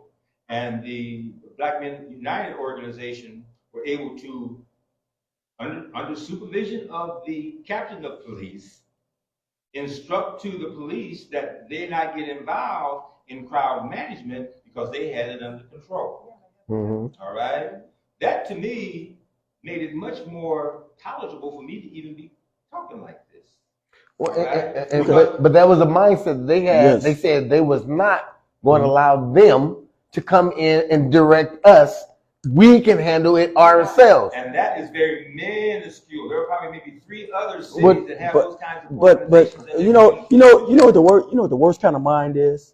and the Black Men United organization were able to, under supervision of the captain of police, instruct to the police that they not get involved in crowd management because they had it under control. Mm-hmm. All right? That, to me, made it much more palatable for me to even be talking like this. Well, right? but that was a mindset they had. Yes. They said they was not going to allow them to come in and direct us. We can handle it ourselves. And that is very minuscule. There are probably maybe 3 other cities that have those kinds of organizations. But you know what the worst kind of mind is?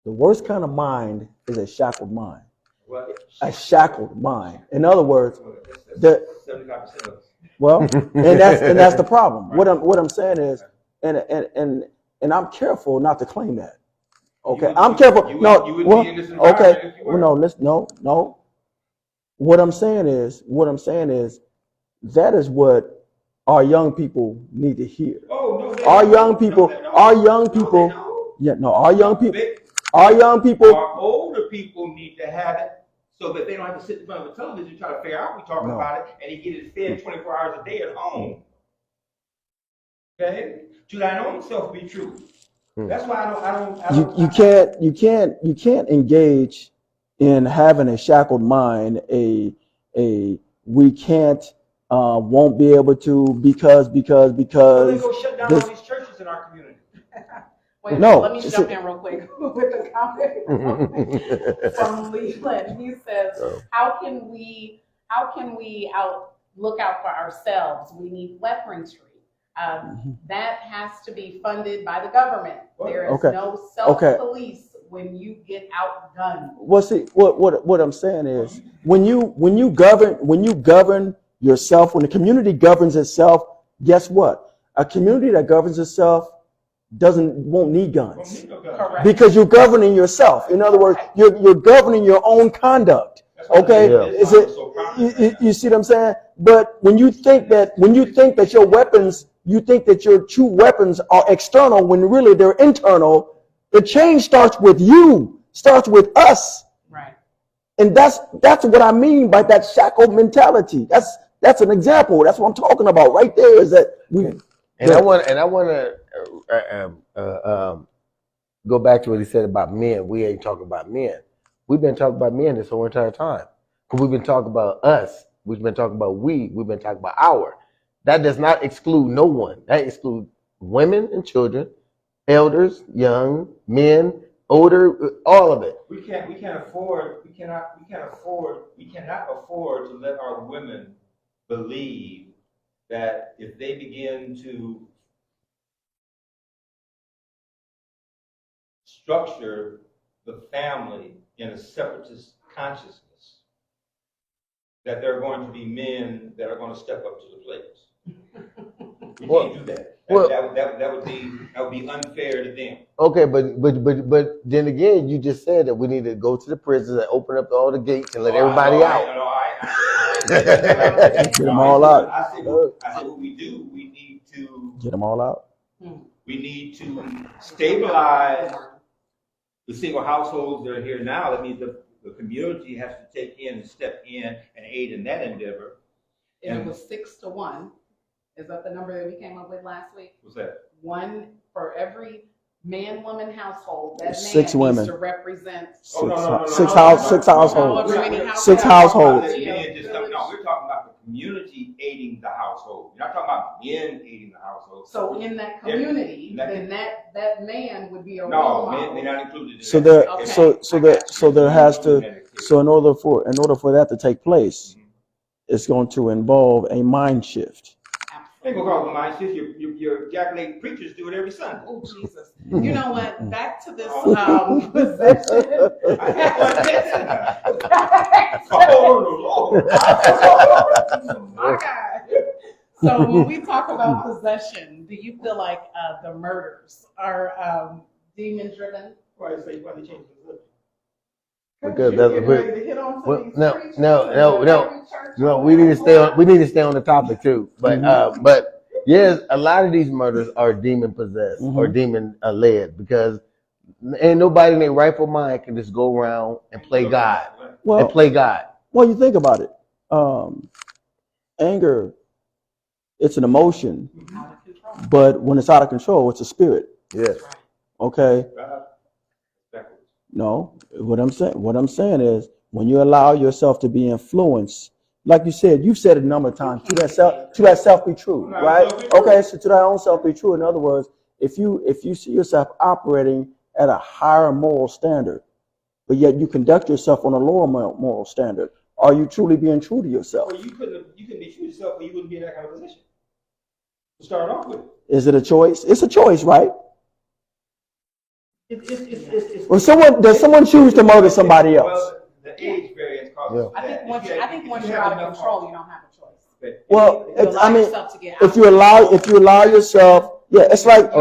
The worst kind of mind is a shackled mind. What? A shackled mind. In other words, 75% of us. Well, and that's the problem. Right. What I'm saying is, and I'm careful not to claim that. Okay, I'm careful. Okay. No. What I'm saying is, that is what our young people need to hear. Oh, no, our young people. Our young people. Our older people need to have it so that they don't have to sit in front of the television and try to figure out we're talking about it, and he get it fed 24 hours a day at home. Okay, to thine own self be true. That's why I don't. You can't engage in having a shackled mind. We can't, won't be able to because. So they go shut down all these churches in our community. Wait, no. Let me jump in real quick with a comment from Leland. He says, "How can we look out for ourselves? We need weaponry. That has to be funded by the government. There is Okay. no self-police when you get outgunned. Well, see, what I'm saying is when you govern yourself, when the community governs itself, guess what? A community that governs itself won't need guns Correct. because you're governing yourself. In other words, you're governing your own conduct. Okay, is it? You see what I'm saying? But when you think that your weapons, you think that your true weapons are external when really they're internal. The change starts with you, starts with us. Right. And that's what I mean by that shackled mentality. That's an example. That's what I'm talking about right there. Is that we? And I want to go back to what he said about men. We ain't talking about men. We've been talking about men this whole entire time. Because we've been talking about us. We've been talking about we. We've been talking about our. That does not exclude no one. That excludes women and children, elders, young, men, older, all of it. We cannot afford to let our women believe that if they begin to structure the family in a separatist consciousness, that there are going to be men that are going to step up to the plate. We can't do that. That would be unfair to them. Okay, but then again, you just said that we need to go to the prisons and open up all the gates and let everybody out. Get them all out. I said what we do. We need to Get them all out. We need to stabilize the single households that are here now. That means the community has to take in and step in and aid in that endeavor. And it was 6-1. Is that the number that we came up with last week? What's that? One for every man-woman household. That man 6 women. needs to represent Six households. Six households. No, we're talking about the community aiding the household. You're not talking about men aiding the household. So in that community, then that man would be a role No, model. they're not included. In So that. there has to. So in order for that to take place, it's going to involve a mind shift. Ain't gonna call it mind shift. Your Jack-legged preachers do it every Sunday. Oh Jesus! You know what? Back to this position. Oh Lord! My God. So when we talk about possession, do you feel like the murders are demon-driven? Why they change the Because that's no. We need to stay on the topic too. But yes, a lot of these murders are demon possessed or demon led because ain't nobody in their rightful mind can just go around and play God. Well, you think about it. Anger, it's an emotion, but when it's out of control, it's a spirit. Yes. Okay. No, what I'm saying is when you allow yourself to be influenced, like you said, you've said it a number of times, to that self be true, right? Okay, so to that own self be true. In other words, if you see yourself operating at a higher moral standard, but yet you conduct yourself on a lower moral standard, are you truly being true to yourself? Well, you couldn't be true to yourself, or you wouldn't be in that kind of position to start off with. Is it a choice? It's a choice, right? Does someone choose to murder somebody else? Well, the age variance causes I think once you're out of control, you don't have a choice. Well, if you yourself allow yourself, yeah, it's like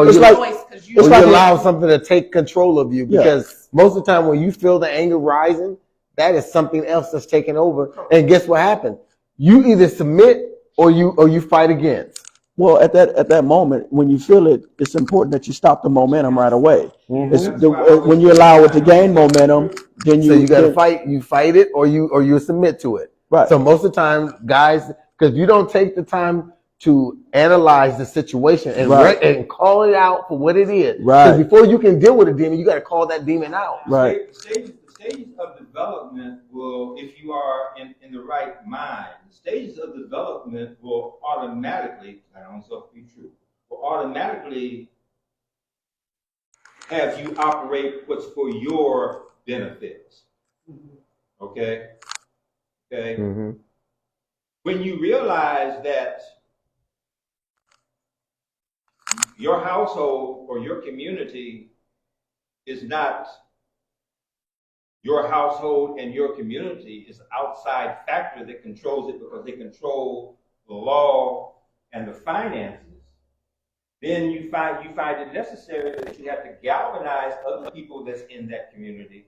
you allow something to take control of you because most of the time when you feel the anger rising, that is something else that's taking over. And guess what happens? You either submit or you fight against. Well, at that moment, when you feel it, it's important that you stop the momentum right away. When you allow it to gain momentum, then you gotta fight. You fight it, or you submit to it. Right. So most of the time, guys, because you don't take the time to analyze the situation and call it out for what it is. Right. Because before you can deal with a demon, you got to call that demon out. Right. The stages of development will, if you are in the right mind, the stages of development will automatically, I don't know if it's true, will automatically have you operate what's for your benefits. Okay? Okay? Mm-hmm. When you realize that your household or your community is not your household, and your community is an outside factor that controls it because they control the law and the finances, then you find it necessary that you have to galvanize other people that's in that community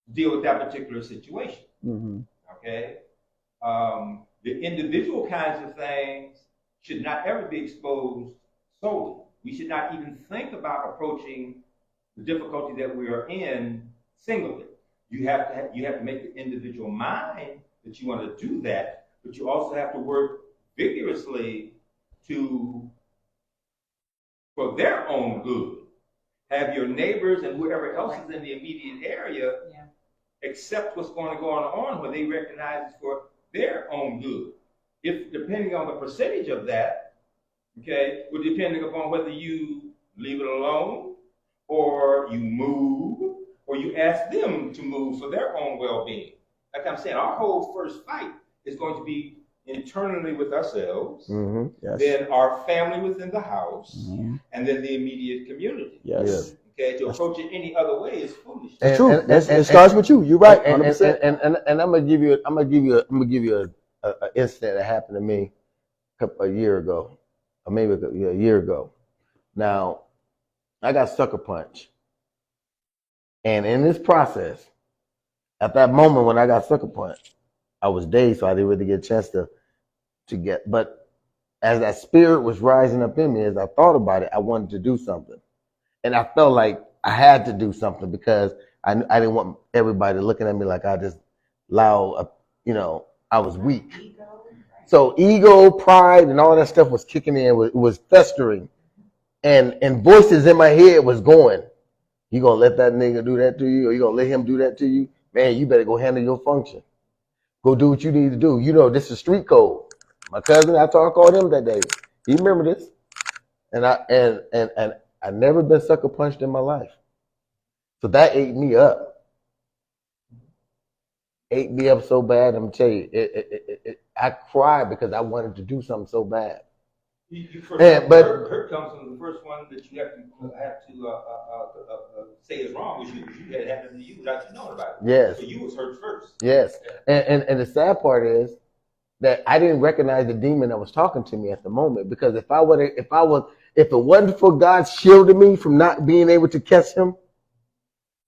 to deal with that particular situation. Mm-hmm. Okay? The individual kinds of things should not ever be exposed solely. We should not even think about approaching the difficulty that we are in singly. You have to make the individual mind that you want to do that, but you also have to work vigorously for their own good. Have your neighbors and whoever else is in the immediate area accept what's going to go on where they recognize it's for their own good. If depending on the percentage of that, okay, will depending upon whether you leave it alone or you move or you ask them to move for their own well-being. Like I'm saying, our whole first fight is going to be internally with ourselves, Yes. then our family within the house, Mm-hmm. and then the immediate community. Yes. Okay, to approach it any other way is foolish. It's true. It starts with you. You're right. 100%. And I'm gonna give you an incident that happened to me a year ago, or maybe a year ago. Now, I got sucker punched, and in this process, at that moment when I got sucker punched, I was dazed, so I didn't really get a chance to get. But as that spirit was rising up in me, as I thought about it, I wanted to do something. And I felt like I had to do something because I didn't want everybody looking at me like I just I was weak. So ego, pride, and all that stuff was kicking in, was festering. And voices in my head was going, you gonna let that nigga do that to you? Or you gonna let him do that to you? Man, you better go handle your function. Go do what you need to do. You know, this is street code. My cousin, I called him that day. He remember this. And I never been sucker punched in my life. So that ate me up. Ate me up so bad, I'm tell you, I cried because I wanted to do something so bad. Hurt comes from the first one that you have to say is wrong, which you had it happen to you without you knowing about it. Yes. So you was hurt first. Yes. And the sad part is that I didn't recognize the demon that was talking to me at the moment, because if it wasn't for God shielding me from not being able to catch him,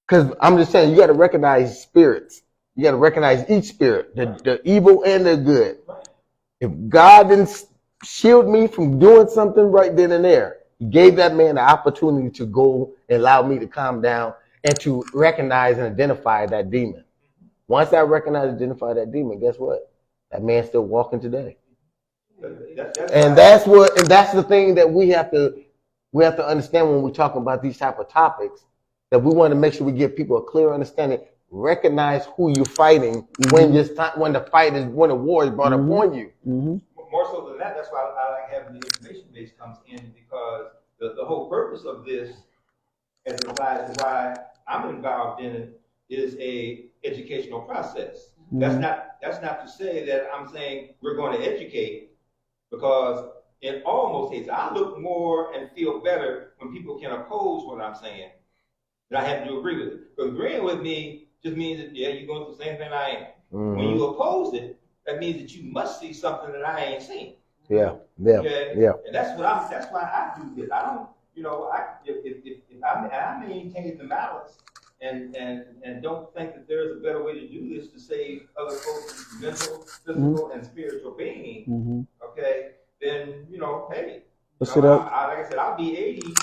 because I'm just saying, you got to recognize spirits. You got to recognize each spirit, the evil and the good. Right. If God didn't shield me from doing something right then and there, he gave that man the opportunity to go and allow me to calm down and to recognize and identify that demon. Once I recognize and identify that demon, guess what? That man's still walking today. And that's the thing that we have to understand when we're talking about these type of topics, that we want to make sure we give people a clear understanding. Recognize who you're fighting when the war is brought upon you. Mm-hmm. More so than that, that's why I like having the information base comes in, because the whole purpose of this, as it applies to why I'm involved in it, is a educational process. Mm-hmm. That's not to say that I'm saying we're going to educate, because in all most cases, I look more and feel better when people can oppose what I'm saying than I have to agree with it. But agreeing with me just means that, yeah, you're going through the same thing I am. Mm-hmm. When you oppose it, that means that you must see something that I ain't seen. Yeah. Okay? Yeah. And that's why I do this. I don't, if I maintain the balance and don't think that there's a better way to do this to save other folks' mental, physical, and spiritual being, okay, then, hey, like I said, I'll be 80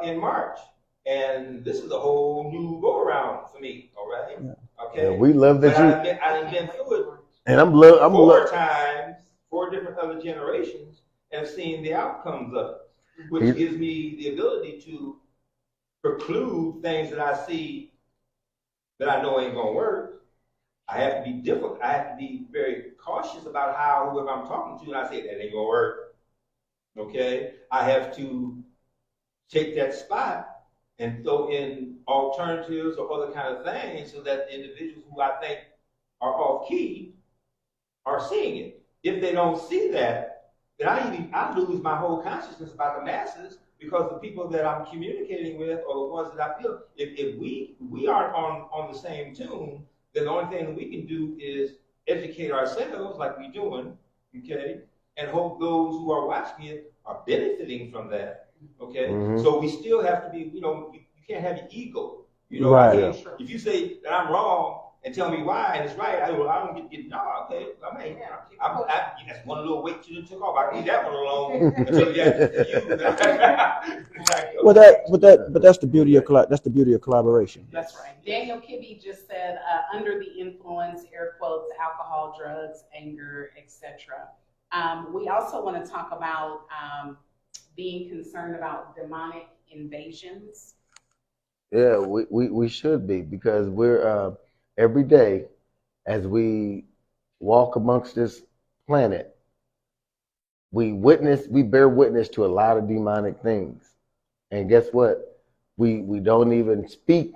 in March. And this is a whole new go around for me, all right? Yeah. Okay. Yeah, we love that I done been through it. And I'm 4 different other generations, and seen the outcomes of it, which gives me the ability to preclude things that I see that I know ain't gonna work. I have to be difficult. I have to be very cautious about whoever I'm talking to, and I say that ain't gonna work. Okay. I have to take that spot and throw in alternatives or other kind of things so that the individuals who I think are off key are seeing it. If they don't see that, then I lose my whole consciousness about the masses, because the people that I'm communicating with are the ones that I feel. If we aren't on the same tune, then the only thing that we can do is educate ourselves like we're doing, okay, and hope those who are watching it are benefiting from that, okay. Mhm. So we still have to be, you can't have an ego, Right. I can't, if you say that I'm wrong and tell me why and it's right, I don't get no, okay, I mean, that's one little weight you took off. I leave that one alone until you get you. But that's the beauty of collaboration. That's right. Daniel Kibbe just said, under the influence, air quotes, alcohol, drugs, anger, etc. We also want to talk about being concerned about demonic invasions. Yeah, we should be, because we're every day as we walk amongst this planet, we bear witness to a lot of demonic things. And guess what? We don't even speak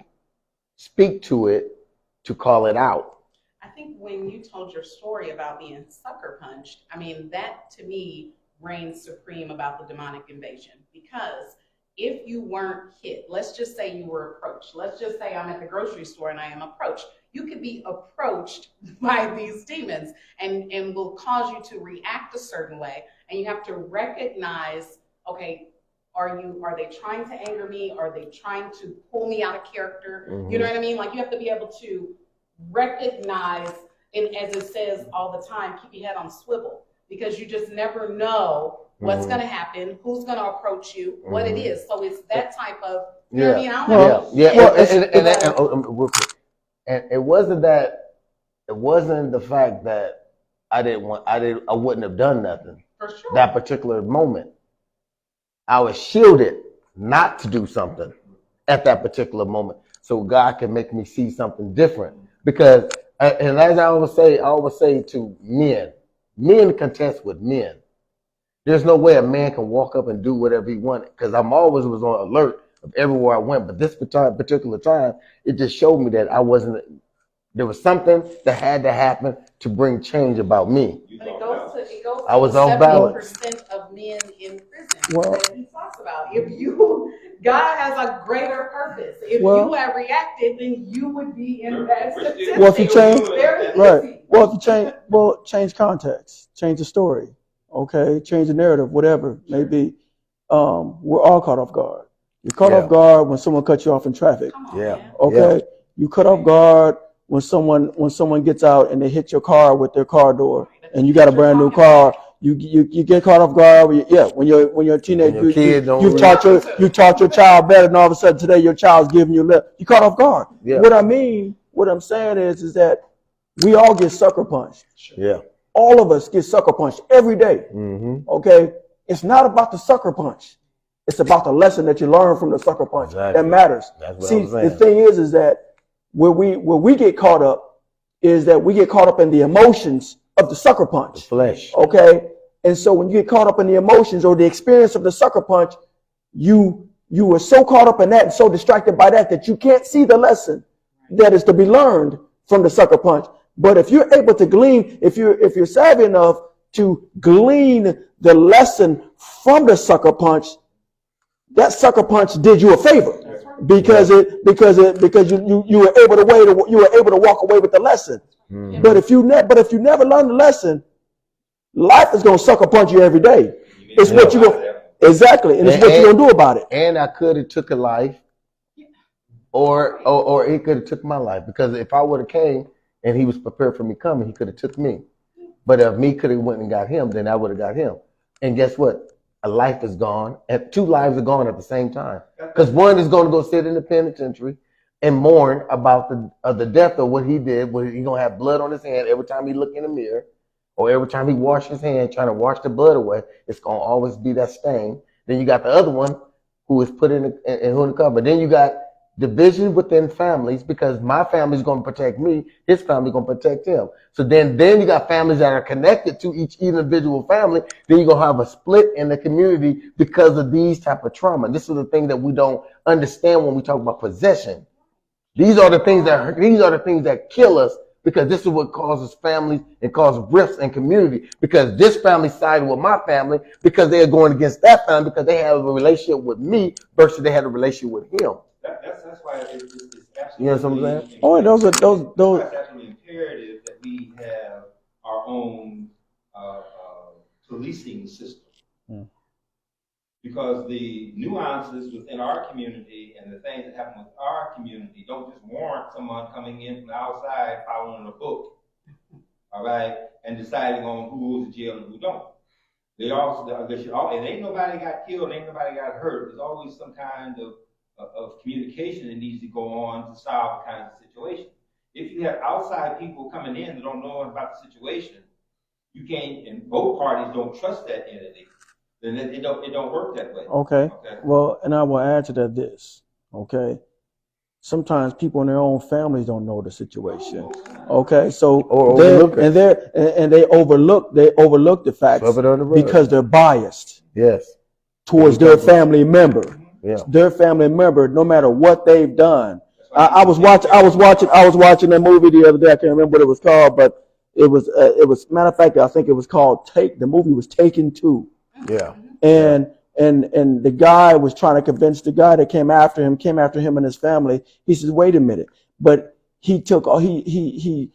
to it to call it out. I think when you told your story about being sucker punched, I mean, that to me reigns supreme about the demonic invasion. Because if you weren't hit, let's just say you were approached. Let's just say I'm at the grocery store and I am approached. You could be approached by these demons and will cause you to react a certain way. And you have to recognize, okay, are they trying to anger me? Are they trying to pull me out of character? Mhm. You know what I mean? Like, you have to be able to recognize, and as it says all the time, keep your head on swivel, because you just never know what's going to happen, who's going to approach you, what it is. So it's that type of, you know what I mean? I don't know. Real quick. And it wasn't the fact that I wouldn't have done nothing. For sure. That particular moment, I was shielded not to do something at that particular moment, so God can make me see something different. Because, and as I always say to men contest with men. There's no way a man can walk up and do whatever he wanted, because I'm always was on alert of everywhere I went. But this particular time, it just showed me that there was something that had to happen to bring change about me. But it goes to I was off balance. 70% of men in prison Well- that he talks about. God has a greater purpose. If Well- you had reacted, then you would be in that statistic. Well, if you change- Very Right. easy. Well, change context, change the story, okay, change the narrative, whatever it may be. We're all caught off guard. You're caught off guard when someone cuts you off in traffic. Come on, Yeah. man. Okay, you cut off guard when someone gets out and they hit your car with their car door, and you got a brand new car. You get caught off guard. When you're a teenager, When your kid don't you taught your child better, and all of a sudden today your child's giving you lip. You caught off guard. Yeah. What I'm saying is that we all get sucker punched. Yeah. All of us get sucker punched every day. Mm-hmm. Okay, it's not about the sucker punch. It's about the lesson that you learn from the sucker punch Exactly. that matters. That's what See, I'm saying. the thing is that where we get caught up is that we get caught up in the emotions of the sucker The punch. flesh. Okay, and so when you get caught up in the emotions or the experience of the sucker punch, you were so caught up in that and so distracted by that you can't see the lesson that is to be learned from the sucker punch. But if you're able to glean, if you're savvy enough to glean the lesson from the sucker punch, that sucker punch did you a favor, because you were able to walk away with the lesson. Mm-hmm. But if you never learn the lesson, life is gonna sucker punch you every day. It's what you gonna exactly, and it's what you're gonna do about it. And I could have took a life, or it could have took my life, because if I would have came and he was prepared for me coming, he could have took me. But if me could have went and got him, then I would have got him. And guess what? A life is gone, and 2 lives are gone at the same time. Because one is going to go sit in the penitentiary and mourn about the death of what he did, where he's going to have blood on his hand every time he look in the mirror, or every time he wash his hand trying to wash the blood away. It's going to always be that stain. Then you got the other one who is put in the cover. Then you got division within families, because my family is going to protect me, his family is going to protect him. So then you got families that are connected to each individual family. Then you're going to have a split in the community because of these type of trauma. This is the thing that we don't understand when we talk about possession. These are the things that kill us because this is what causes families and causes rifts in community, because this family sided with my family because they are going against that family because they have a relationship with me versus they had a relationship with him. That's why it's absolutely. You know what I'm saying? Oh, those. That's why it's absolutely imperative that we have our own policing system. Because the nuances within our community and the things that happen with our community don't just warrant someone coming in from the outside following a book, all right, and deciding on who goes to jail and who don't. They also, and ain't nobody got killed, ain't nobody got hurt. There's always some kind of communication that needs to go on to solve the kind of situation. If you have outside people coming in that don't know about the situation, you can't, and both parties don't trust that entity, then it don't work that way. Okay. Well, and I will add to that this. Okay. Sometimes people in their own families don't know the situation. Okay, so they overlook the facts because they're biased. Yes. Towards their family member. Yeah. Their family member, no matter what they've done. I was watching a movie the other day. I can't remember what it was called, but it was matter of fact, I think it was called Take. The movie was Taken 2. Yeah. And the guy was trying to convince the guy that came after him and his family. He says, "Wait a minute," but he took all he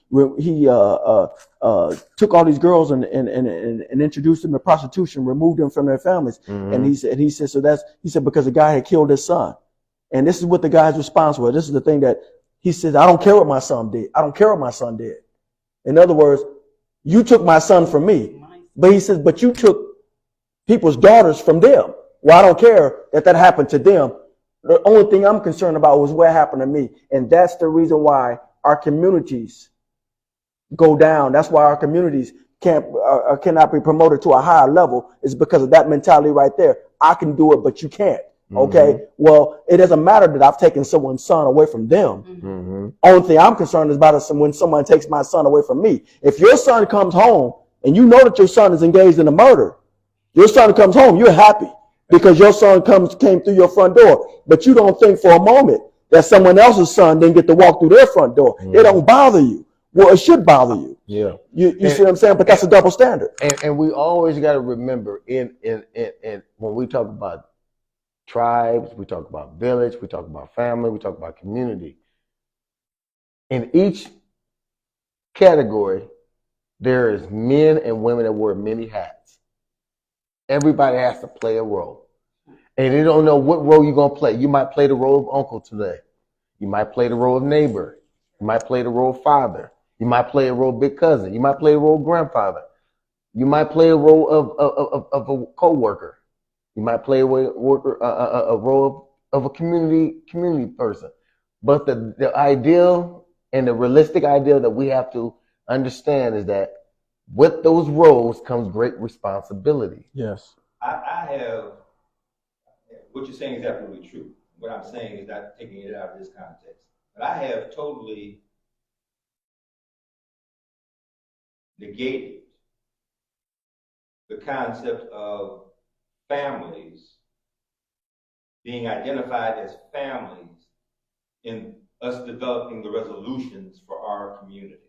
took all these girls and introduced them to prostitution, removed them from their families. Mm-hmm. And he said because the guy had killed his son, and this is what the guy's response was. This is the thing that he says, "I don't care what my son did. I don't care what my son did." In other words, you took my son from me, but he says, "But you took people's daughters from them. Well, I don't care that happened to them. The only thing I'm concerned about was what happened to me." And that's the reason why our communities go down. That's why our communities cannot be promoted to a higher level. Is because of that mentality right there. I can do it, but you can't. Okay. Mm-hmm. Well, it doesn't matter that I've taken someone's son away from them. Mm-hmm. Only thing I'm concerned about is when someone takes my son away from me. If your son comes home and you know that your son is engaged in a murder, your son comes home, you're happy because your son came through your front door. But you don't think for a moment that someone else's son didn't get to walk through their front door. Mm-hmm. It don't bother you. Well, it should bother you. Yeah. You see what I'm saying? But that's a double standard. And we always got to remember in when we talk about tribes, we talk about village, we talk about family, we talk about community. In each category, there is men and women that wear many hats. Everybody has to play a role. And you don't know what role you're going to play. You might play the role of uncle today. You might play the role of neighbor. You might play the role of father. You might play a role of big cousin. You might play a role of grandfather. You might play a role of a co-worker. You might play a role of a community person. But the ideal and the realistic ideal that we have to understand is that with those roles comes great responsibility. Yes. I have, what you're saying is absolutely true. What I'm saying is not taking it out of this context. But I have totally negated the concept of families being identified as families in us developing the resolutions for our community.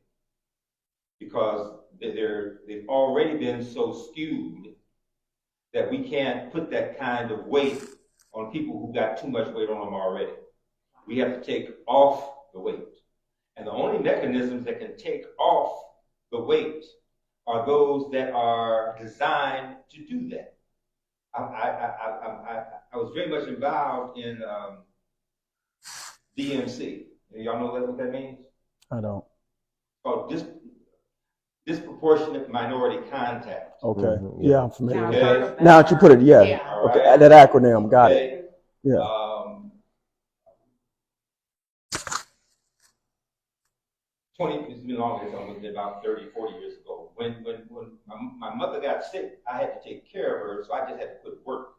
Because they've already been so skewed that we can't put that kind of weight on people who got too much weight on them already. We have to take off the weight. And the only mechanisms that can take off the weight are those that are designed to do that. I was very much involved in DMC. Y'all know what that means? I don't. Oh, disproportionate minority contact. Okay. Mm-hmm. Yeah, I'm familiar with okay. that. Now that you put it, yeah. Okay. Right. That acronym, got it. Yeah. it's been longer, it's been about 30, 40 years ago. When my mother got sick, I had to take care of her, so I just had to quit work.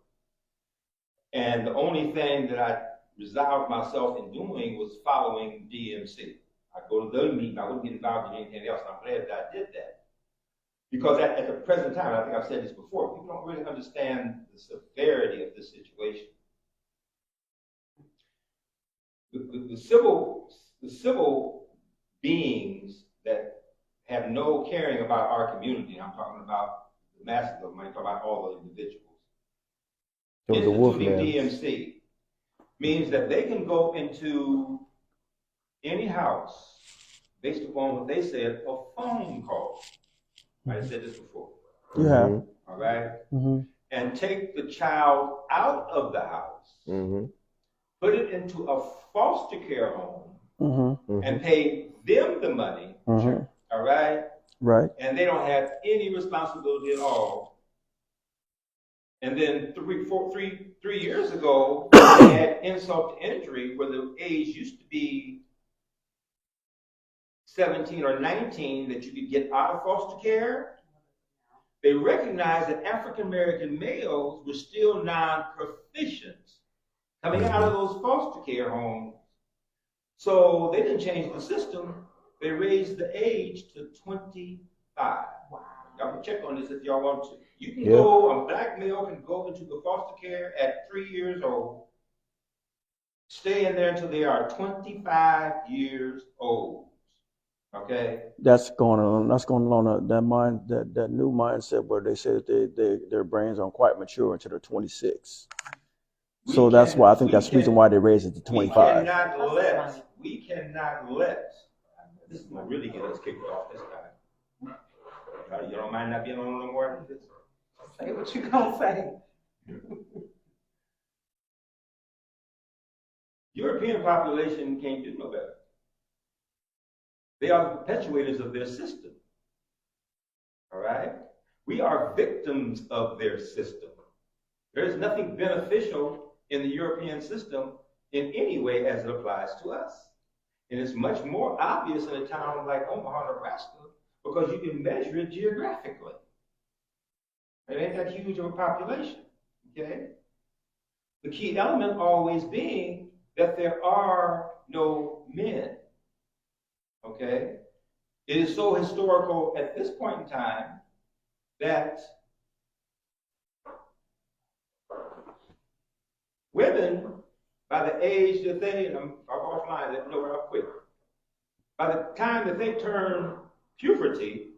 And the only thing that I resolved myself in doing was following DMC. I'd go to the meeting, I wouldn't get involved in anything else, and I'm glad that I did that. Because at the present time, I think I've said this before, people don't really understand the severity of this situation. The civil beings that have no caring about our community. I'm talking about the masses of them. I'm talking about all the individuals. It was the wolf Instituting man. DMC means that they can go into any house based upon what they said, a phone call. I said this before. You have. All right? Mm-hmm. And take the child out of the house, put it into a foster care home, and pay them the money. All right? Right. And they don't have any responsibility at all. And then 3 years ago, they had insult to injury where the age used to be 17 or 19 that you could get out of foster care. They recognized that African American males were still non-proficient coming out of those foster care homes. So they didn't change the system. They raised the age to 25. Wow. Y'all can check on this if y'all want to. You can go, a black male can go into the foster care at 3 years old, stay in there until they are 25 years old. Okay. That's going on. That's going on that new mindset where they say that their brains aren't quite mature until they're 26. So that's why I think that's the reason why they raised it to 25. We cannot let. This is gonna really get us kicked off this time. You don't mind not being on no more? Say what you gonna say. European population can't do no better. They are the perpetuators of their system. All right? We are victims of their system. There is nothing beneficial in the European system in any way as it applies to us. And it's much more obvious in a town like Omaha, Nebraska, because you can measure it geographically. It ain't that huge of a population, okay? The key element always being that there are no men. Okay? It is so historical at this point in time that women, by the age that they, and I'm offline, let me know real quick, by the time that they turn puberty,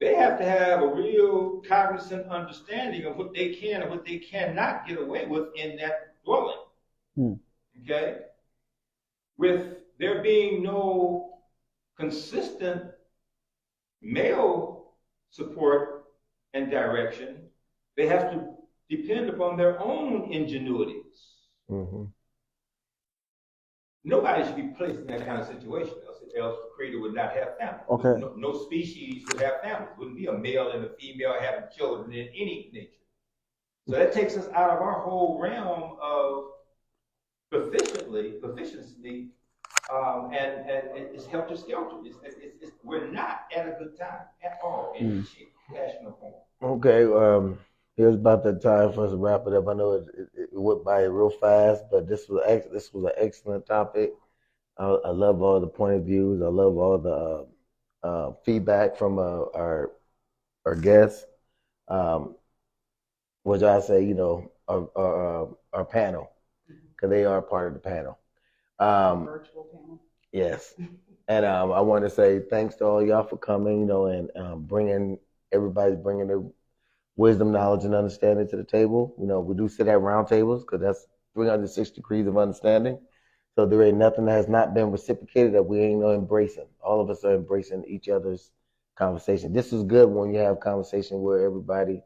they have to have a real cognizant understanding of what they can and what they cannot get away with in that dwelling. Okay? With there being no consistent male support and direction, they have to depend upon their own ingenuities. Nobody should be placed in that kind of situation, else the creator would not have families. Okay. No species would have families. It wouldn't be a male and a female having children in any nature. So that takes us out of our whole realm of proficiency, and it's helter-skelter. We're not at a good time at all in any shape, fashion, or form. Okay, here's about the time for us to wrap it up. I know it went by real fast, but this was an excellent topic. I love all the point of views. I love all the feedback from our guests. Which I say, our panel, because they are part of the panel. Virtual panel. Yes. And I want to say thanks to all y'all for coming, and bringing their wisdom, knowledge, and understanding to the table. We do sit at round tables because that's 360 degrees of understanding. So there ain't nothing that has not been reciprocated that we ain't embracing. All of us are embracing each other's conversation. This is good when you have conversation where everybody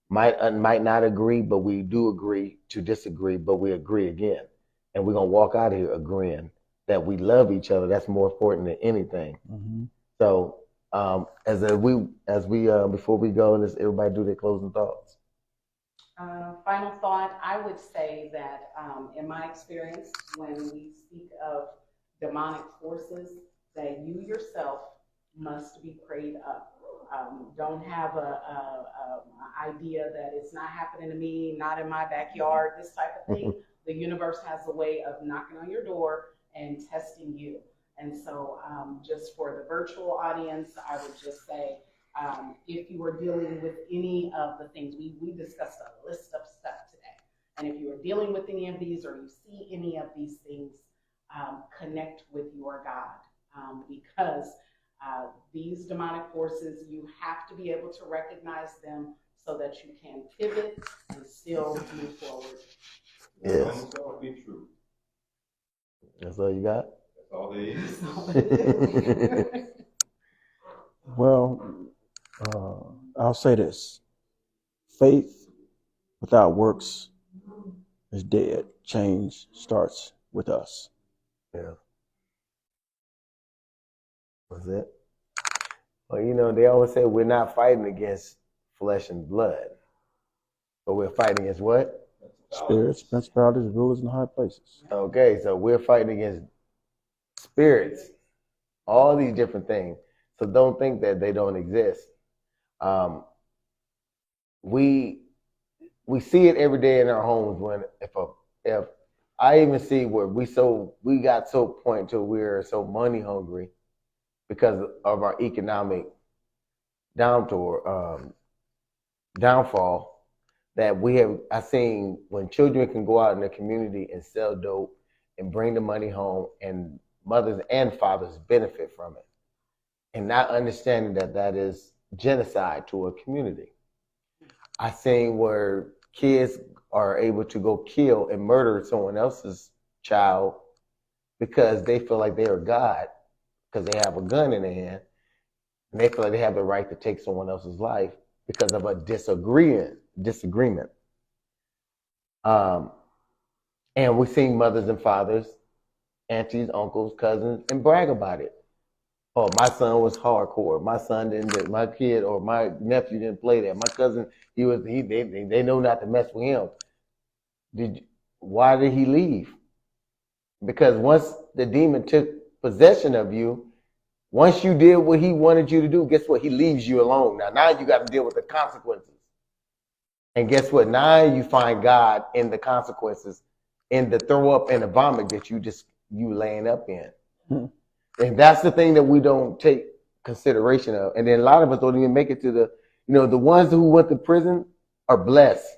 might not agree, but we do agree to disagree, but we agree again. And we're going to walk out of here agreeing that we love each other. That's more important than anything. So before we go, let's everybody do their closing thoughts. Final thought, I would say that in my experience, when we speak of demonic forces, that you yourself must be prayed up. Don't have an idea that it's not happening to me, not in my backyard, this type of thing. The universe has a way of knocking on your door and testing you. And so just for the virtual audience, I would just say, if you are dealing with any of the things, we discussed a list of stuff today. And if you are dealing with any of these or you see any of these things, connect with your God. because these demonic forces, you have to be able to recognize them so that you can pivot and still move forward. Yes. It's all be true. That's all you got? That's all there is. That's all it is. Well, I'll say this: faith without works is dead. Change starts with us. Yeah. That's it. Well, you know, they always say we're not fighting against flesh and blood, but we're fighting against what? Spirits, principalities, rulers, and high places. Okay, so we're fighting against spirits, all these different things. So don't think that they don't exist. We see it every day in our homes when if I even see where we got so point to we're so money hungry because of our economic downfall that I seen when children can go out in the community and sell dope and bring the money home, and mothers and fathers benefit from it, and not understanding that that is genocide to a community. I seen where kids are able to go kill and murder someone else's child because they feel like they are God, because they have a gun in their hand, and they feel like they have the right to take someone else's life because of a disagreement. And we've seen mothers and fathers, aunties, uncles, cousins, and brag about it. Oh, my son was hardcore. My son didn't. My kid or my nephew didn't play that. My cousin, they know not to mess with him. Why did he leave? Because once the demon took possession of you, once you did what he wanted you to do, guess what? He leaves you alone. Now you got to deal with the consequences. And guess what? Now you find God in the consequences, in the throw up and the vomit that you laying up in. And that's the thing that we don't take consideration of. And then a lot of us don't even make it to the ones who went to prison are blessed.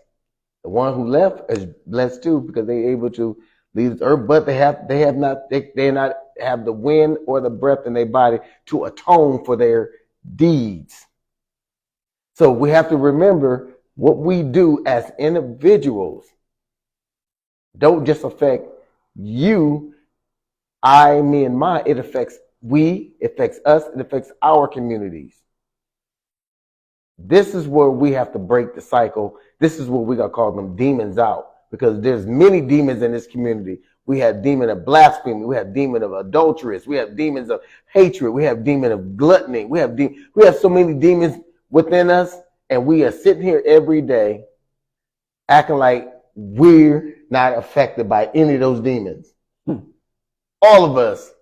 The one who left is blessed too, because they're able to leave the earth, but they not have the wind or the breath in their body to atone for their deeds. So we have to remember what we do as individuals don't just affect you, I, me, and mine. It affects us, it affects our communities. This is where we have to break the cycle. This is what we gotta call them demons out, because there's many demons in this community. We have demon of blasphemy, we have demon of adulteress, we have demons of hatred, we have demon of gluttony, we have so many demons within us, and we are sitting here every day acting like we're not affected by any of those demons. All of us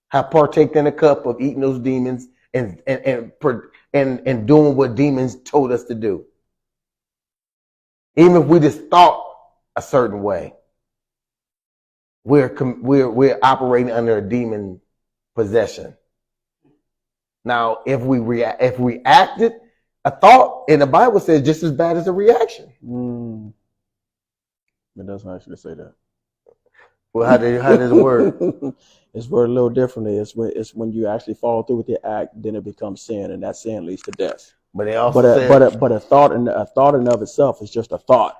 have partaken in a cup of eating those demons and doing what demons told us to do. Even if we just thought a certain way, we're operating under a demon possession. Now, if we acted, a thought in the Bible says just as bad as a reaction. It doesn't actually say that. Well, how does it work? It's worded a little differently. It's when you actually follow through with the act, then it becomes sin, and that sin leads to death. But they also but a thought in of itself is just a thought.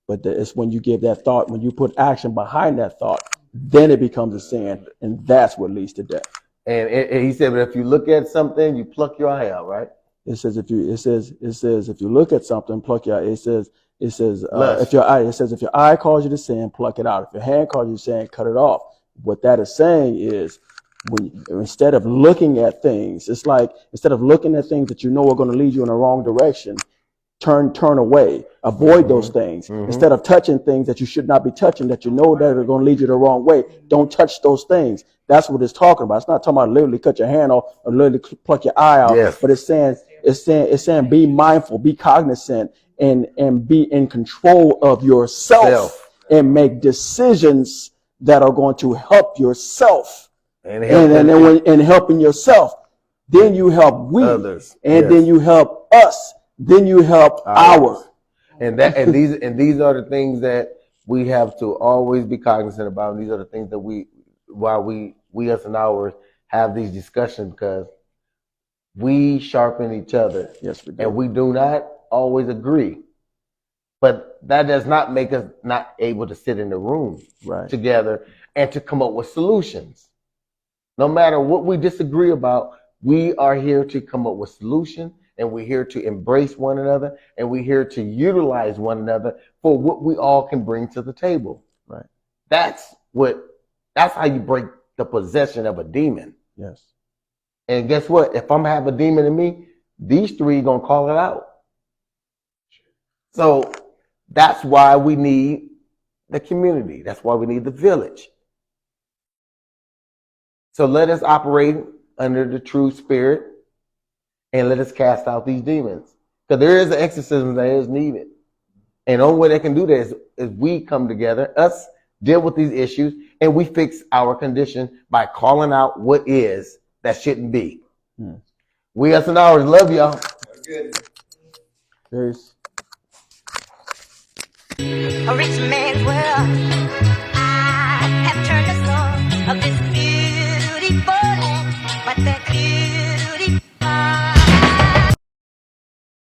But it's when you give that thought, when you put action behind that thought, then it becomes a sin, and that's what leads to death. And he said, but if you look at something, you pluck your eye out, right? It says if you look at something, pluck your eye. It says if your eye calls you to sin, pluck it out. If your hand calls you to sin, cut it off. What that is saying is, instead of looking at things, it's like instead of looking at things that you know are going to lead you in the wrong direction, turn away, avoid those things. Instead of touching things that you should not be touching, that you know that are going to lead you the wrong way, don't touch those things. That's what it's talking about. It's not talking about literally cut your hand off or literally pluck your eye out. Yes. But it's saying be mindful, be cognizant, and be in control of yourself and make decisions that are going to help yourself. And helping yourself, then you help others, and then you help us, then you help ours. And these are the things that we have to always be cognizant about. And these are the things that we as an ours have these discussions because we sharpen each other. Yes, we do. And we do not always agree. But that does not make us not able to sit in the room together and to come up with solutions. No matter what we disagree about, we are here to come up with solutions, and we're here to embrace one another, and we're here to utilize one another for what we all can bring to the table. Right. That's how you break the possession of a demon. Yes. And guess what? If I'm have a demon in me, these three gonna call it out. So that's why we need the community. That's why we need the village. So let us operate under the true spirit and let us cast out these demons. Because there is an exorcism that is needed. And the only way they can do that is we come together, us deal with these issues, and we fix our condition by calling out what is that shouldn't be. We us and ours love y'all. Good. Peace. A rich man's world. I have turned the soul of this beautiful land, but the